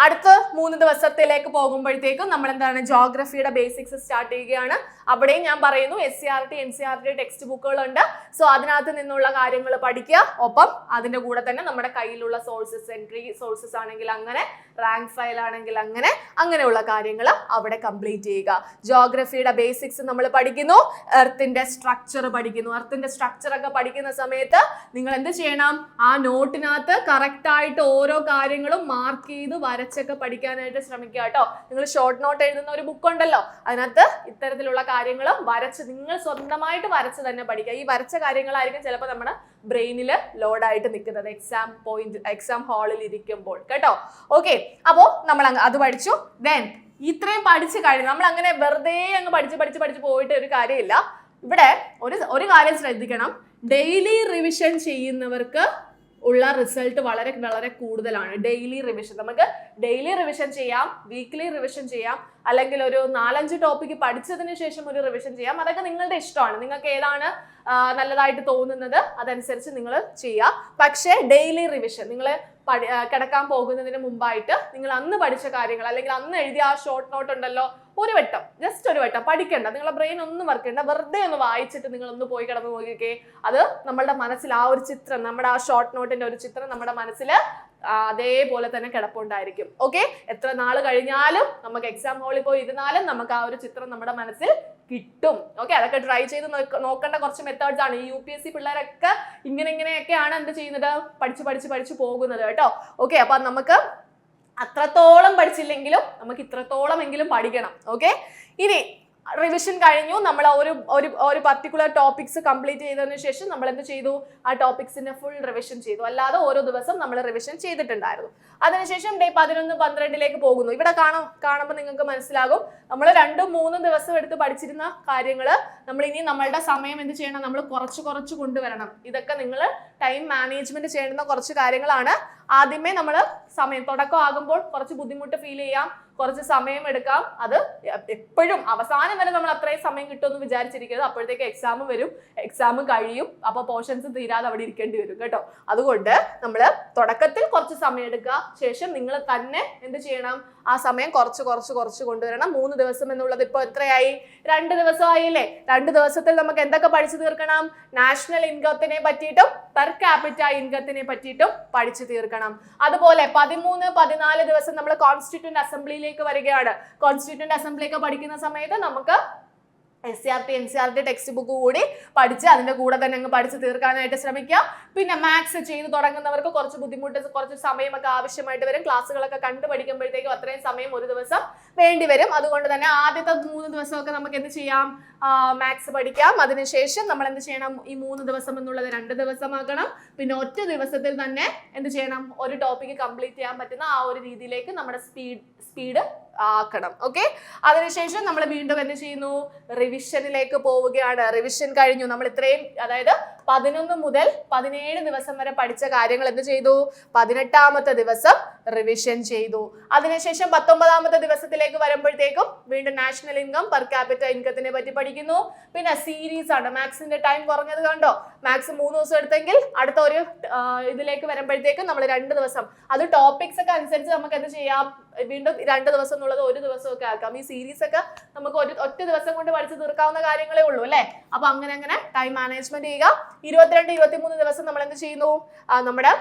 അടുത്ത 3 ദിവസത്തിലേക്ക് പോകുമ്പോഴത്തേക്കും നമ്മൾ എന്താണ്, ജോഗ്രഫിയുടെ ബേസിക്സ് സ്റ്റാർട്ട് ചെയ്യുകയാണ്. അവിടെയും ഞാൻ പറയുന്നു SCRT NCERT ടെക്സ്റ്റ് ബുക്കുകളുണ്ട്. സോ അതിനകത്ത് നിന്നുള്ള കാര്യങ്ങൾ പഠിക്കുക. ഒപ്പം അതിന്റെ കൂടെ തന്നെ നമ്മുടെ കയ്യിലുള്ള സോഴ്സസ്, എൻട്രി സോഴ്സസ് ആണെങ്കിൽ അങ്ങനെ, റാങ്ക് ഫയൽ ആണെങ്കിൽ അങ്ങനെയുള്ള കാര്യങ്ങൾ അവിടെ കംപ്ലീറ്റ് ചെയ്യുക. ജോഗ്രഫിയുടെ ബേസിക്സ് നമ്മൾ പഠിക്കുന്നു, എർത്തിന്റെ സ്ട്രക്ചർ പഠിക്കുന്നു. എർത്തിന്റെ സ്ട്രക്ചർ ഒക്കെ പഠിക്കുന്ന സമയത്ത് നിങ്ങൾ എന്ത് ചെയ്യണം, ആ നോട്ടിനകത്ത് കറക്റ്റ് ആയിട്ട് ഓരോ കാര്യങ്ങളും മാർക്ക് ചെയ്ത് വരച്ചൊക്കെ പഠിക്കാനായിട്ട് ശ്രമിക്കുക കേട്ടോ. നിങ്ങൾ ഷോർട്ട് നോട്ട് എഴുതുന്ന ഒരു ബുക്ക് ഉണ്ടല്ലോ, അതിനകത്ത് ഇത്തരത്തിലുള്ള കാര്യങ്ങളും വരച്ച് നിങ്ങൾ സ്വന്തമായിട്ട് വരച്ച് തന്നെ പഠിക്കുക. ഈ വരച്ച കാര്യങ്ങളായിരിക്കും ചിലപ്പോൾ നമ്മുടെ ബ്രെയിനിൽ ലോഡായിട്ട് നിൽക്കുന്നത് എക്സാം ഹാളിൽ ഇരിക്കുമ്പോൾ കേട്ടോ. ഓക്കെ, അപ്പോൾ നമ്മൾ അത് പഠിച്ചു. ദെൻ ഇത്രയും പഠിച്ചു കഴിഞ്ഞു. നമ്മൾ അങ്ങനെ വെറുതെ അങ്ങ് പഠിച്ച് പോയിട്ട് ഒരു കാര്യമില്ല. ഇവിടെ ഒരു കാര്യം ശ്രദ്ധിക്കണം, ഡെയിലി റിവിഷൻ ചെയ്യുന്നവർക്ക് ഉള്ള റിസൾട്ട് വളരെ വളരെ കൂടുതലാണ്. ഡെയിലി റിവിഷൻ, നമുക്ക് ഡെയിലി റിവിഷൻ ചെയ്യാം, വീക്ക്ലി റിവിഷൻ ചെയ്യാം, അല്ലെങ്കിൽ ഒരു 4-5 ടോപ്പിക്ക് പഠിച്ചതിന് ശേഷം ഒരു റിവിഷൻ ചെയ്യാം. അതൊക്കെ നിങ്ങളുടെ ഇഷ്ടമാണ്. നിങ്ങൾക്ക് ഏതാണ് നല്ലതായിട്ട് തോന്നുന്നത് അതനുസരിച്ച് നിങ്ങൾ ചെയ്യുക. പക്ഷേ ഡെയിലി റിവിഷൻ, നിങ്ങൾ കിടക്കാൻ പോകുന്നതിന് മുമ്പായിട്ട് നിങ്ങൾ അന്ന് പഠിച്ച കാര്യങ്ങൾ അല്ലെങ്കിൽ അന്ന് എഴുതിയ ആ ഷോർട്ട് നോട്ട് ഉണ്ടല്ലോ, ജസ്റ്റ് ഒരു വട്ടം പഠിക്കണ്ട, നിങ്ങളുടെ ബ്രെയിൻ ഒന്നും വർക്ക് ചെയ്യണ്ട, വെറുതെ ഒന്ന് വായിച്ചിട്ട് നിങ്ങൾ ഒന്ന് പോയി കിടന്ന് നോക്കിക്കേ. അത് നമ്മളുടെ മനസ്സിൽ ആ ഒരു ചിത്രം, നമ്മുടെ ആ ഷോർട്ട് നോട്ടിന്റെ ഒരു ചിത്രം നമ്മുടെ മനസ്സിൽ അതേപോലെ തന്നെ കിടപ്പുണ്ടായിരിക്കും. ഓക്കെ, എത്ര നാൾ കഴിഞ്ഞാലും നമുക്ക് എക്സാം ഹാളിൽ പോയി ഇരുന്നാലും നമുക്ക് ആ ഒരു ചിത്രം നമ്മുടെ മനസ്സിൽ കിട്ടും. ഓക്കെ, അതൊക്കെ ട്രൈ ചെയ്ത് നോക്കേണ്ട കുറച്ച് മെത്തേഡ്സ് ആണ്. ഈ UPSC പിള്ളേരൊക്കെ ഇങ്ങനെയൊക്കെയാണ് എന്ത് ചെയ്യുന്നത്, പഠിച്ച് പോകുന്നത് കേട്ടോ. ഓക്കെ, അപ്പൊ നമുക്ക് അത്രത്തോളം പഠിച്ചില്ലെങ്കിലും നമുക്ക് ഇത്രത്തോളമെങ്കിലും പഠിക്കണം. ഓക്കെ, ഇനി റിവിഷൻ കഴിഞ്ഞു, നമ്മൾ ഒരു പർട്ടിക്കുലർ ടോപ്പിക്സ് കംപ്ലീറ്റ് ചെയ്തതിനു ശേഷം നമ്മൾ എന്ത് ചെയ്തു, ആ ടോപ്പിക്സിന്റെ ഫുൾ റിവിഷൻ ചെയ്തു. അല്ലാതെ ഓരോ ദിവസം നമ്മൾ റിവിഷൻ ചെയ്തിട്ടുണ്ടായിരുന്നു. അതിനുശേഷം ഡേ 11, 12 പോകുന്നു. ഇവിടെ കാണുമ്പോൾ നിങ്ങൾക്ക് മനസ്സിലാകും, നമ്മൾ 2-3 ദിവസം എടുത്ത് പഠിച്ചിരുന്ന കാര്യങ്ങൾ നമ്മൾ ഇനി നമ്മളുടെ സമയം എന്ത് ചെയ്യണം, നമ്മൾ കുറച്ച് കൊണ്ടുവരണം. ഇതൊക്കെ നിങ്ങൾ ടൈം മാനേജ്മെന്റ് ചെയ്യേണ്ടുന്ന കുറച്ച് കാര്യങ്ങളാണ്. ആദ്യമേ നമ്മൾ തുടക്കം ആകുമ്പോൾ കുറച്ച് ബുദ്ധിമുട്ട് ഫീൽ ചെയ്യാം, കുറച്ച് സമയം എടുക്കാം. അത് എപ്പോഴും അവസാനം വരെ നമ്മൾ അത്രയും സമയം കിട്ടുമെന്ന് വിചാരിച്ചിരിക്കുന്നത്. അപ്പോഴത്തേക്ക് എക്സാം വരും, എക്സാം കഴിയും, അപ്പൊ പോർഷൻസ് തീരാതെ അവിടെ ഇരിക്കേണ്ടി വരും കേട്ടോ. അതുകൊണ്ട് നമ്മൾ തുടക്കത്തിൽ കുറച്ച് സമയം എടുക്കുക, ശേഷം നിങ്ങൾ തന്നെ എന്ത് ചെയ്യണം, ആ സമയം കുറച്ച് കൊണ്ടുവരണം. 3 ദിവസം എന്നുള്ളത് ഇപ്പൊ എത്രയായി, 2 ദിവസമായി അല്ലേ. 2 ദിവസത്തിൽ നമുക്ക് എന്തൊക്കെ പഠിച്ചു തീർക്കണം, നാഷണൽ ഇൻകത്തിനെ പറ്റിയിട്ടും പെർ ക്യാപിറ്റ ഇൻകത്തിനെ പറ്റിയിട്ടും പഠിച്ചു തീർക്കണം. അതുപോലെ 13, 14 ദിവസം നമ്മൾ കോൺസ്റ്റിറ്റ്യൂന്റ് അസംബ്ലിയിലേക്ക് വരികയാണ്. കോൺസ്റ്റിറ്റ്യൂന്റ് അസംബ്ലി ഒക്കെ പഠിക്കുന്ന സമയത്ത് നമുക്ക് SCERT NCERT ടെക്സ്റ്റ് ബുക്ക് കൂടി പഠിച്ച് അതിന്റെ കൂടെ തന്നെ അങ്ങ് പഠിച്ച് തീർക്കാനായിട്ട് ശ്രമിക്കുക. പിന്നെ മാത്സ് ചെയ്ത് തുടങ്ങുന്നവർക്ക് കുറച്ച് ബുദ്ധിമുട്ട്, കുറച്ച് സമയമൊക്കെ ആവശ്യമായിട്ട് വരും. ക്ലാസ്സുകളൊക്കെ കണ്ടു പഠിക്കുമ്പോഴത്തേക്കും അത്രയും സമയം ഒരു ദിവസം വേണ്ടി വരും. അതുകൊണ്ട് തന്നെ ആദ്യത്തെ 3 ദിവസമൊക്കെ നമുക്ക് എന്ത് ചെയ്യാം, മാത്സ് പഠിക്കാം. അതിനുശേഷം നമ്മൾ എന്ത് ചെയ്യണം, ഈ 3 ദിവസം എന്നുള്ളത് 2 ദിവസമാക്കണം. പിന്നെ ഒറ്റ ദിവസത്തിൽ തന്നെ എന്ത് ചെയ്യണം, ഒരു ടോപ്പിക്ക് കംപ്ലീറ്റ് ചെയ്യാൻ പറ്റുന്ന ആ ഒരു രീതിയിലേക്ക് നമ്മുടെ സ്പീഡ് ആക്കണം. ഓക്കെ, അതിനുശേഷം നമ്മൾ വീണ്ടും എന്ത് ചെയ്യുന്നു, റിവിഷനിലേക്ക് പോവുകയാണ്. റിവിഷൻ കഴിഞ്ഞു. നമ്മൾ ഇത്രയും, അതായത് 11 മുതൽ 17 ദിവസം വരെ പഠിച്ച കാര്യങ്ങൾ എന്ത് ചെയ്തു, 18ാമത്തെ ദിവസം റിവിഷൻ ചെയ്തു. അതിനുശേഷം 19ാമത്തെ ദിവസത്തിലേക്ക് വരുമ്പോഴത്തേക്കും വീണ്ടും നാഷണൽ ഇൻകം, പെർ ക്യാപിറ്റ ഇൻകത്തിനെ പറ്റി പഠിക്കുന്നു. പിന്നെ സീരീസ് ആണ്. മാത്സിന്റെ ടൈം കുറഞ്ഞത് കണ്ടോ, മാത്സ് 3 ദിവസം എടുത്തെങ്കിൽ അടുത്ത ഒരു ഇതിലേക്ക് വരുമ്പോഴത്തേക്കും നമ്മൾ 2 ദിവസം, അത് ടോപ്പിക്സ് ഒക്കെ അനുസരിച്ച് നമുക്ക് എന്ത് ചെയ്യാം, വീണ്ടും 2 ദിവസം എന്നുള്ളത് 1 ദിവസം ഒക്കെ ആക്കാം. ഈ സീരീസ് ഒക്കെ നമുക്ക് ഒറ്റ ദിവസം കൊണ്ട് പഠിച്ച് തീർക്കാവുന്ന കാര്യങ്ങളേ ഉള്ളൂ അല്ലെ. അപ്പൊ അങ്ങനെ ടൈം മാനേജ്മെന്റ് ചെയ്യുക. 22-23 ദിവസം നമ്മൾ എന്ത് ചെയ്യുന്നു, നമ്മുടെ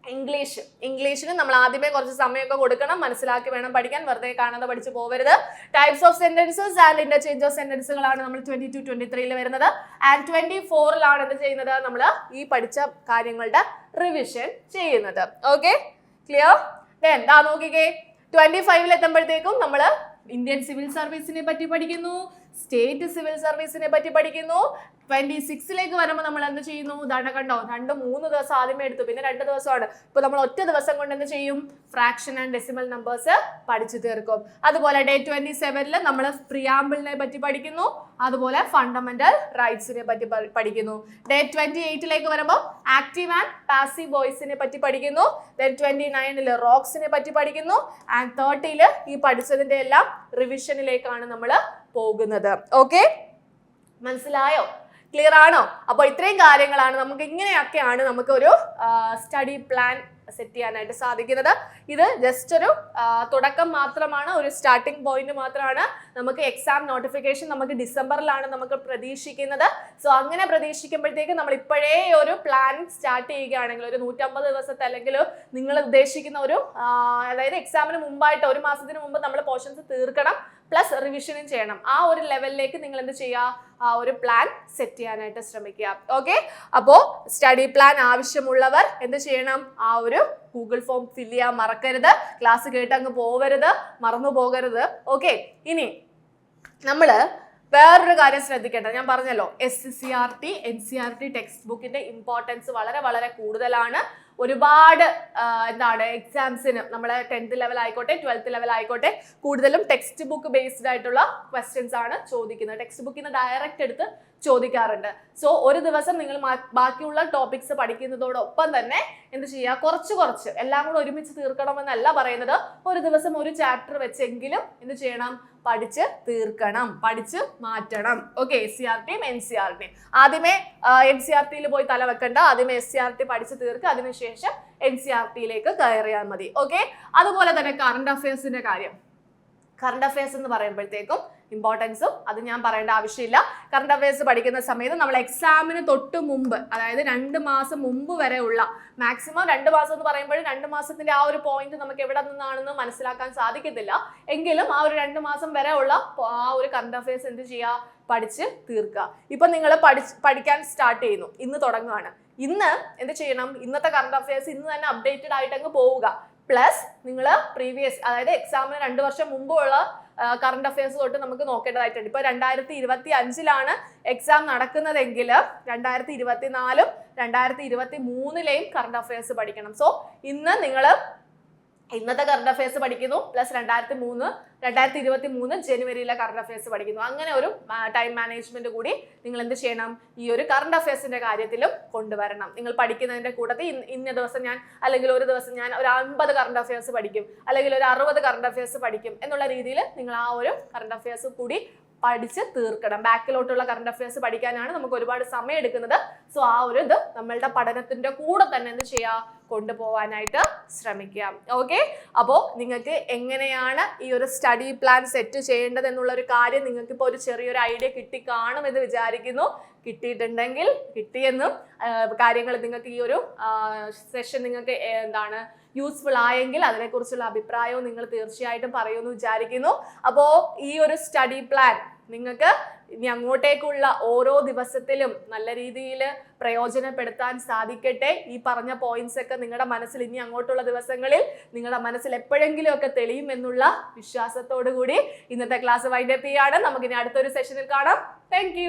ഇംഗ്ലീഷിന് നമ്മൾ ആദ്യമേ കുറച്ച് സമയമൊക്കെ കൊടുക്കണം, മനസ്സിലാക്കി വേണം പഠിക്കാൻ, വെറുതെ കാണാതെ പഠിച്ചു പോകരുത്. Types of sentences and interchange of സെന്റൻസുകളാണ് നമ്മൾ 22-23 വരുന്നത്. ആൻഡ് 24 എന്ത് ചെയ്യുന്നത്, നമ്മൾ ഈ പഠിച്ച കാര്യങ്ങളുടെ റിവിഷൻ ചെയ്യുന്നത്. Okay, clear? എന്താ നോക്കിക്കേ, 25 എത്തുമ്പോഴത്തേക്കും നമ്മൾ ഇന്ത്യൻ സിവിൽ സർവീസിനെ പറ്റി പഠിക്കുന്നു, സ്റ്റേറ്റ് സിവിൽ സർവീസിനെ പറ്റി പഠിക്കുന്നു. 26 വരുമ്പോൾ നമ്മൾ എന്ത് ചെയ്യുന്നു, ഇതാണ് കണ്ടോ, 2-3 ദിവസം ആദ്യമേ എടുത്തു, പിന്നെ 2 ദിവസമാണ്. ഇപ്പൊ നമ്മൾ ഒറ്റ ദിവസം കൊണ്ട് എന്ത് ചെയ്യും, ഫ്രാക്ഷൻ ആൻഡ് ഡെസിമൽ നമ്പേഴ്സ് പഠിച്ചു തീർക്കും. അതുപോലെ ഡേ 27 നമ്മൾ പ്രിയാമ്പിളിനെ പറ്റി പഠിക്കുന്നു, അതുപോലെ ഫണ്ടമെന്റൽ റൈറ്റ്സിനെ പറ്റി പഠിക്കുന്നു. ഡേ 28 വരുമ്പോൾ ആക്റ്റീവ് ആൻഡ് പാസീവ് വോയിസിനെ പറ്റി പഠിക്കുന്നു. ദെൻ 29 റോക്സിനെ പറ്റി പഠിക്കുന്നു. ആൻഡ് 30 ഈ പഠിച്ചതിന്റെ എല്ലാം റിവിഷനിലേക്കാണ് നമ്മൾ പോകുന്നത്. ഓക്കെ, മനസ്സിലായോ? ക്ലിയർ ആണോ? അപ്പോൾ ഇത്രയും കാര്യങ്ങളാണ് നമുക്ക്, ഇങ്ങനെയൊക്കെയാണ് നമുക്ക് ഒരു സ്റ്റഡി പ്ലാൻ സെറ്റ് ചെയ്യാനായിട്ട് സാധിക്കുന്നത്. ഇത് ജസ്റ്റ് ഒരു തുടക്കം മാത്രമാണ്, ഒരു സ്റ്റാർട്ടിംഗ് പോയിന്റ് മാത്രമാണ്. നമുക്ക് എക്സാം നോട്ടിഫിക്കേഷൻ നമുക്ക് ഡിസംബറിലാണ് നമുക്ക് പ്രതീക്ഷിക്കുന്നത്. സോ അങ്ങനെ പ്രതീക്ഷിക്കുമ്പോഴത്തേക്ക് നമ്മൾ ഇപ്പോഴേ ഒരു പ്ലാൻ സ്റ്റാർട്ട് ചെയ്യുകയാണെങ്കിൽ ഒരു 150 ദിവസത്തെ, അല്ലെങ്കിൽ നിങ്ങൾ ഉദ്ദേശിക്കുന്ന ഒരു അതായത് എക്സാമിന് മുമ്പായിട്ട് 1 മാസത്തിന് മുമ്പ് നമ്മൾ പോർഷൻസ് തീർക്കണം, പ്ലസ് റിവിഷനും ചെയ്യണം. ആ ഒരു ലെവലിലേക്ക് നിങ്ങൾ എന്ത് ചെയ്യുക, ആ ഒരു പ്ലാൻ സെറ്റ് ചെയ്യാനായിട്ട് ശ്രമിക്കുക. ഓക്കെ, അപ്പോൾ സ്റ്റഡി പ്ലാൻ ആവശ്യമുള്ളവർ എന്ത് ചെയ്യണം, ആ ഒരു ഗൂഗിൾ ഫോം ഫില്ല് ചെയ്യാൻ മറക്കരുത്. ക്ലാസ് കേട്ട് അങ്ങ് പോവരുത്, മറന്നു പോകരുത്. ഓക്കെ, ഇനി നമ്മൾ വേറൊരു കാര്യം ശ്രദ്ധിക്കേണ്ടത്, ഞാൻ പറഞ്ഞല്ലോ SCERT NCERT ടെക്സ്റ്റ് ബുക്കിന്റെ ഇമ്പോർട്ടൻസ് വളരെ കൂടുതലാണ്. ഒരുപാട് എന്താണ് എക്സാംസിന് നമ്മളെ 10th ലെവൽ ആയിക്കോട്ടെ 12th ലെവൽ ആയിക്കോട്ടെ കൂടുതലും ടെക്സ്റ്റ് ബുക്ക് ബേസ്ഡ് ആയിട്ടുള്ള ക്വസ്റ്റ്യൻസ് ആണ് ചോദിക്കുന്നത്. ടെക്സ്റ്റ് ബുക്കിൽ നിന്ന് ഡയറക്റ്റ് എടുത്ത് ചോദിക്കാറുണ്ട്. സോ ഒരു ദിവസം നിങ്ങൾ ബാക്കിയുള്ള ടോപ്പിക്സ് പഠിക്കുന്നതോടൊപ്പം തന്നെ എന്ത് ചെയ്യുക, കുറച്ച് എല്ലാം കൂടെ ഒരുമിച്ച് തീർക്കണമെന്നല്ല പറയുന്നത്. ഒരു ദിവസം ഒരു ചാപ്റ്റർ വെച്ചെങ്കിലും എന്ത് ചെയ്യണം, പഠിച്ച് തീർക്കണം, പഠിച്ച് മാറ്റണം. ഓക്കെ, SCERTയും NCERTയും ആദ്യമേ NCERTയിൽ പോയി തല വെക്കണ്ട, ആദ്യമേ SCERT പഠിച്ച് തീർക്കുക, അതിനുശേഷം NCERTയിലേക്ക് കയറിയാൽ മതി. ഓക്കെ, അതുപോലെ തന്നെ കറണ്ട് അഫയേഴ്സിന്റെ കാര്യം. കറണ്ട് അഫയേഴ്സ് എന്ന് പറയുമ്പോഴത്തേക്കും ഇമ്പോർട്ടൻസും അത് ഞാൻ പറയേണ്ട ആവശ്യമില്ല. കറണ്ട് അഫയേഴ്സ് പഠിക്കുന്ന സമയത്ത് നമ്മൾ എക്സാമിന് തൊട്ട് മുമ്പ്, അതായത് 2 മാസം മുമ്പ് വരെ ഉള്ള, മാക്സിമം 2 മാസം എന്ന് പറയുമ്പോൾ 2 മാസത്തിന്റെ ആ ഒരു പോയിന്റ് നമുക്ക് എവിടെ നിന്നാണെന്ന് മനസ്സിലാക്കാൻ സാധിക്കത്തില്ല. എങ്കിലും ആ ഒരു 2 മാസം വരെ ഉള്ള ആ ഒരു കറണ്ട് അഫയേഴ്സ് എന്ത് ചെയ്യുക, പഠിച്ച് തീർക്കുക. ഇപ്പൊ നിങ്ങൾ പഠിക്കാൻ സ്റ്റാർട്ട് ചെയ്യുന്നു, ഇന്ന് തുടങ്ങുകയാണ്. ഇന്ന് എന്ത് ചെയ്യണം, ഇന്നത്തെ കറണ്ട് അഫയേഴ്സ് ഇന്ന് തന്നെ അപ്ഡേറ്റഡ് ആയിട്ട് അങ്ങ് പോവുക. പ്ലസ് നിങ്ങൾ പ്രീവിയസ്, അതായത് എക്സാമിന് 2 വർഷം മുമ്പുള്ള കറണ്ട് അഫയേഴ്സ് തൊട്ട് നമുക്ക് നോക്കേണ്ടതായിട്ടുണ്ട്. ഇപ്പൊ 2025 എക്സാം നടക്കുന്നതെങ്കിൽ 2024 2023 കറണ്ട് അഫയേഴ്സ് പഠിക്കണം. സോ ഇന്ന് നിങ്ങൾ ഇന്നത്തെ കറണ്ട് അഫയേഴ്സ് പഠിക്കുന്നു, പ്ലസ് 2023 ജനുവരിയിലെ കറണ്ട് അഫയേഴ്സ് പഠിക്കുന്നു. അങ്ങനെ ഒരു ടൈം മാനേജ്മെന്റ് കൂടി നിങ്ങൾ എന്ത് ചെയ്യണം, ഈ ഒരു കറണ്ട് അഫയേഴ്സിന്റെ കാര്യത്തിലും കൊണ്ടുവരണം. നിങ്ങൾ പഠിക്കുന്നതിന്റെ കൂട്ടത്തിൽ ഇന്ന ദിവസം ഞാൻ, അല്ലെങ്കിൽ ഒരു ദിവസം ഞാൻ ഒരു 50 കറണ്ട് അഫയേഴ്സ് പഠിക്കും, അല്ലെങ്കിൽ ഒരു 60 കറണ്ട് അഫയേഴ്സ് പഠിക്കും എന്നുള്ള രീതിയിൽ നിങ്ങൾ ആ ഒരു കറണ്ട് അഫയേഴ്സ് കൂടി പഠിച്ച് തീർക്കണം. ബാക്കിലോട്ടുള്ള കറണ്ട് അഫയേഴ്സ് പഠിക്കാനാണ് നമുക്ക് ഒരുപാട് സമയം എടുക്കുന്നത്. സോ ആ ഒരു ഇത് നമ്മളുടെ പഠനത്തിന്റെ കൂടെ തന്നെ എന്ത് ചെയ്യുക, കൊണ്ടുപോകാനായിട്ട് ശ്രമിക്കുക. ഓക്കെ, അപ്പോൾ നിങ്ങൾക്ക് എങ്ങനെയാണ് ഈ ഒരു സ്റ്റഡി പ്ലാൻ സെറ്റ് ചെയ്യേണ്ടത് എന്നുള്ള ഒരു കാര്യം നിങ്ങൾക്ക് ഇപ്പോൾ ഒരു ചെറിയൊരു ഐഡിയ കിട്ടി കാണുമെന്ന് വിചാരിക്കുന്നു. കിട്ടിയിട്ടുണ്ടെങ്കിൽ കിട്ടിയെന്നും കാര്യങ്ങൾ നിങ്ങൾക്ക് ഈ ഒരു സെഷൻ നിങ്ങൾക്ക് എന്താണ് യൂസ്ഫുൾ ആയെങ്കിൽ അതിനെക്കുറിച്ചുള്ള അഭിപ്രായവും നിങ്ങൾ തീർച്ചയായിട്ടും പറയുമെന്ന് വിചാരിക്കുന്നു. അപ്പോൾ ഈ ഒരു സ്റ്റഡി പ്ലാൻ നിങ്ങൾക്ക് ഇനി അങ്ങോട്ടേക്കുള്ള ഓരോ ദിവസത്തിലും നല്ല രീതിയിൽ പ്രയോജനപ്പെടുത്താൻ സാധിക്കട്ടെ. ഈ പറഞ്ഞ പോയിന്റ്സ് ഒക്കെ നിങ്ങളുടെ മനസ്സിൽ ഇനി അങ്ങോട്ടുള്ള ദിവസങ്ങളിൽ നിങ്ങളുടെ മനസ്സിൽ എപ്പോഴെങ്കിലും ഒക്കെ തെളിയും എന്നുള്ള വിശ്വാസത്തോടു കൂടി ഇന്നത്തെ ക്ലാസ് വൈൻഡപ്പ് ചെയ്യാണ്. നമുക്കിനി അടുത്തൊരു സെഷനിൽ കാണാം. താങ്ക്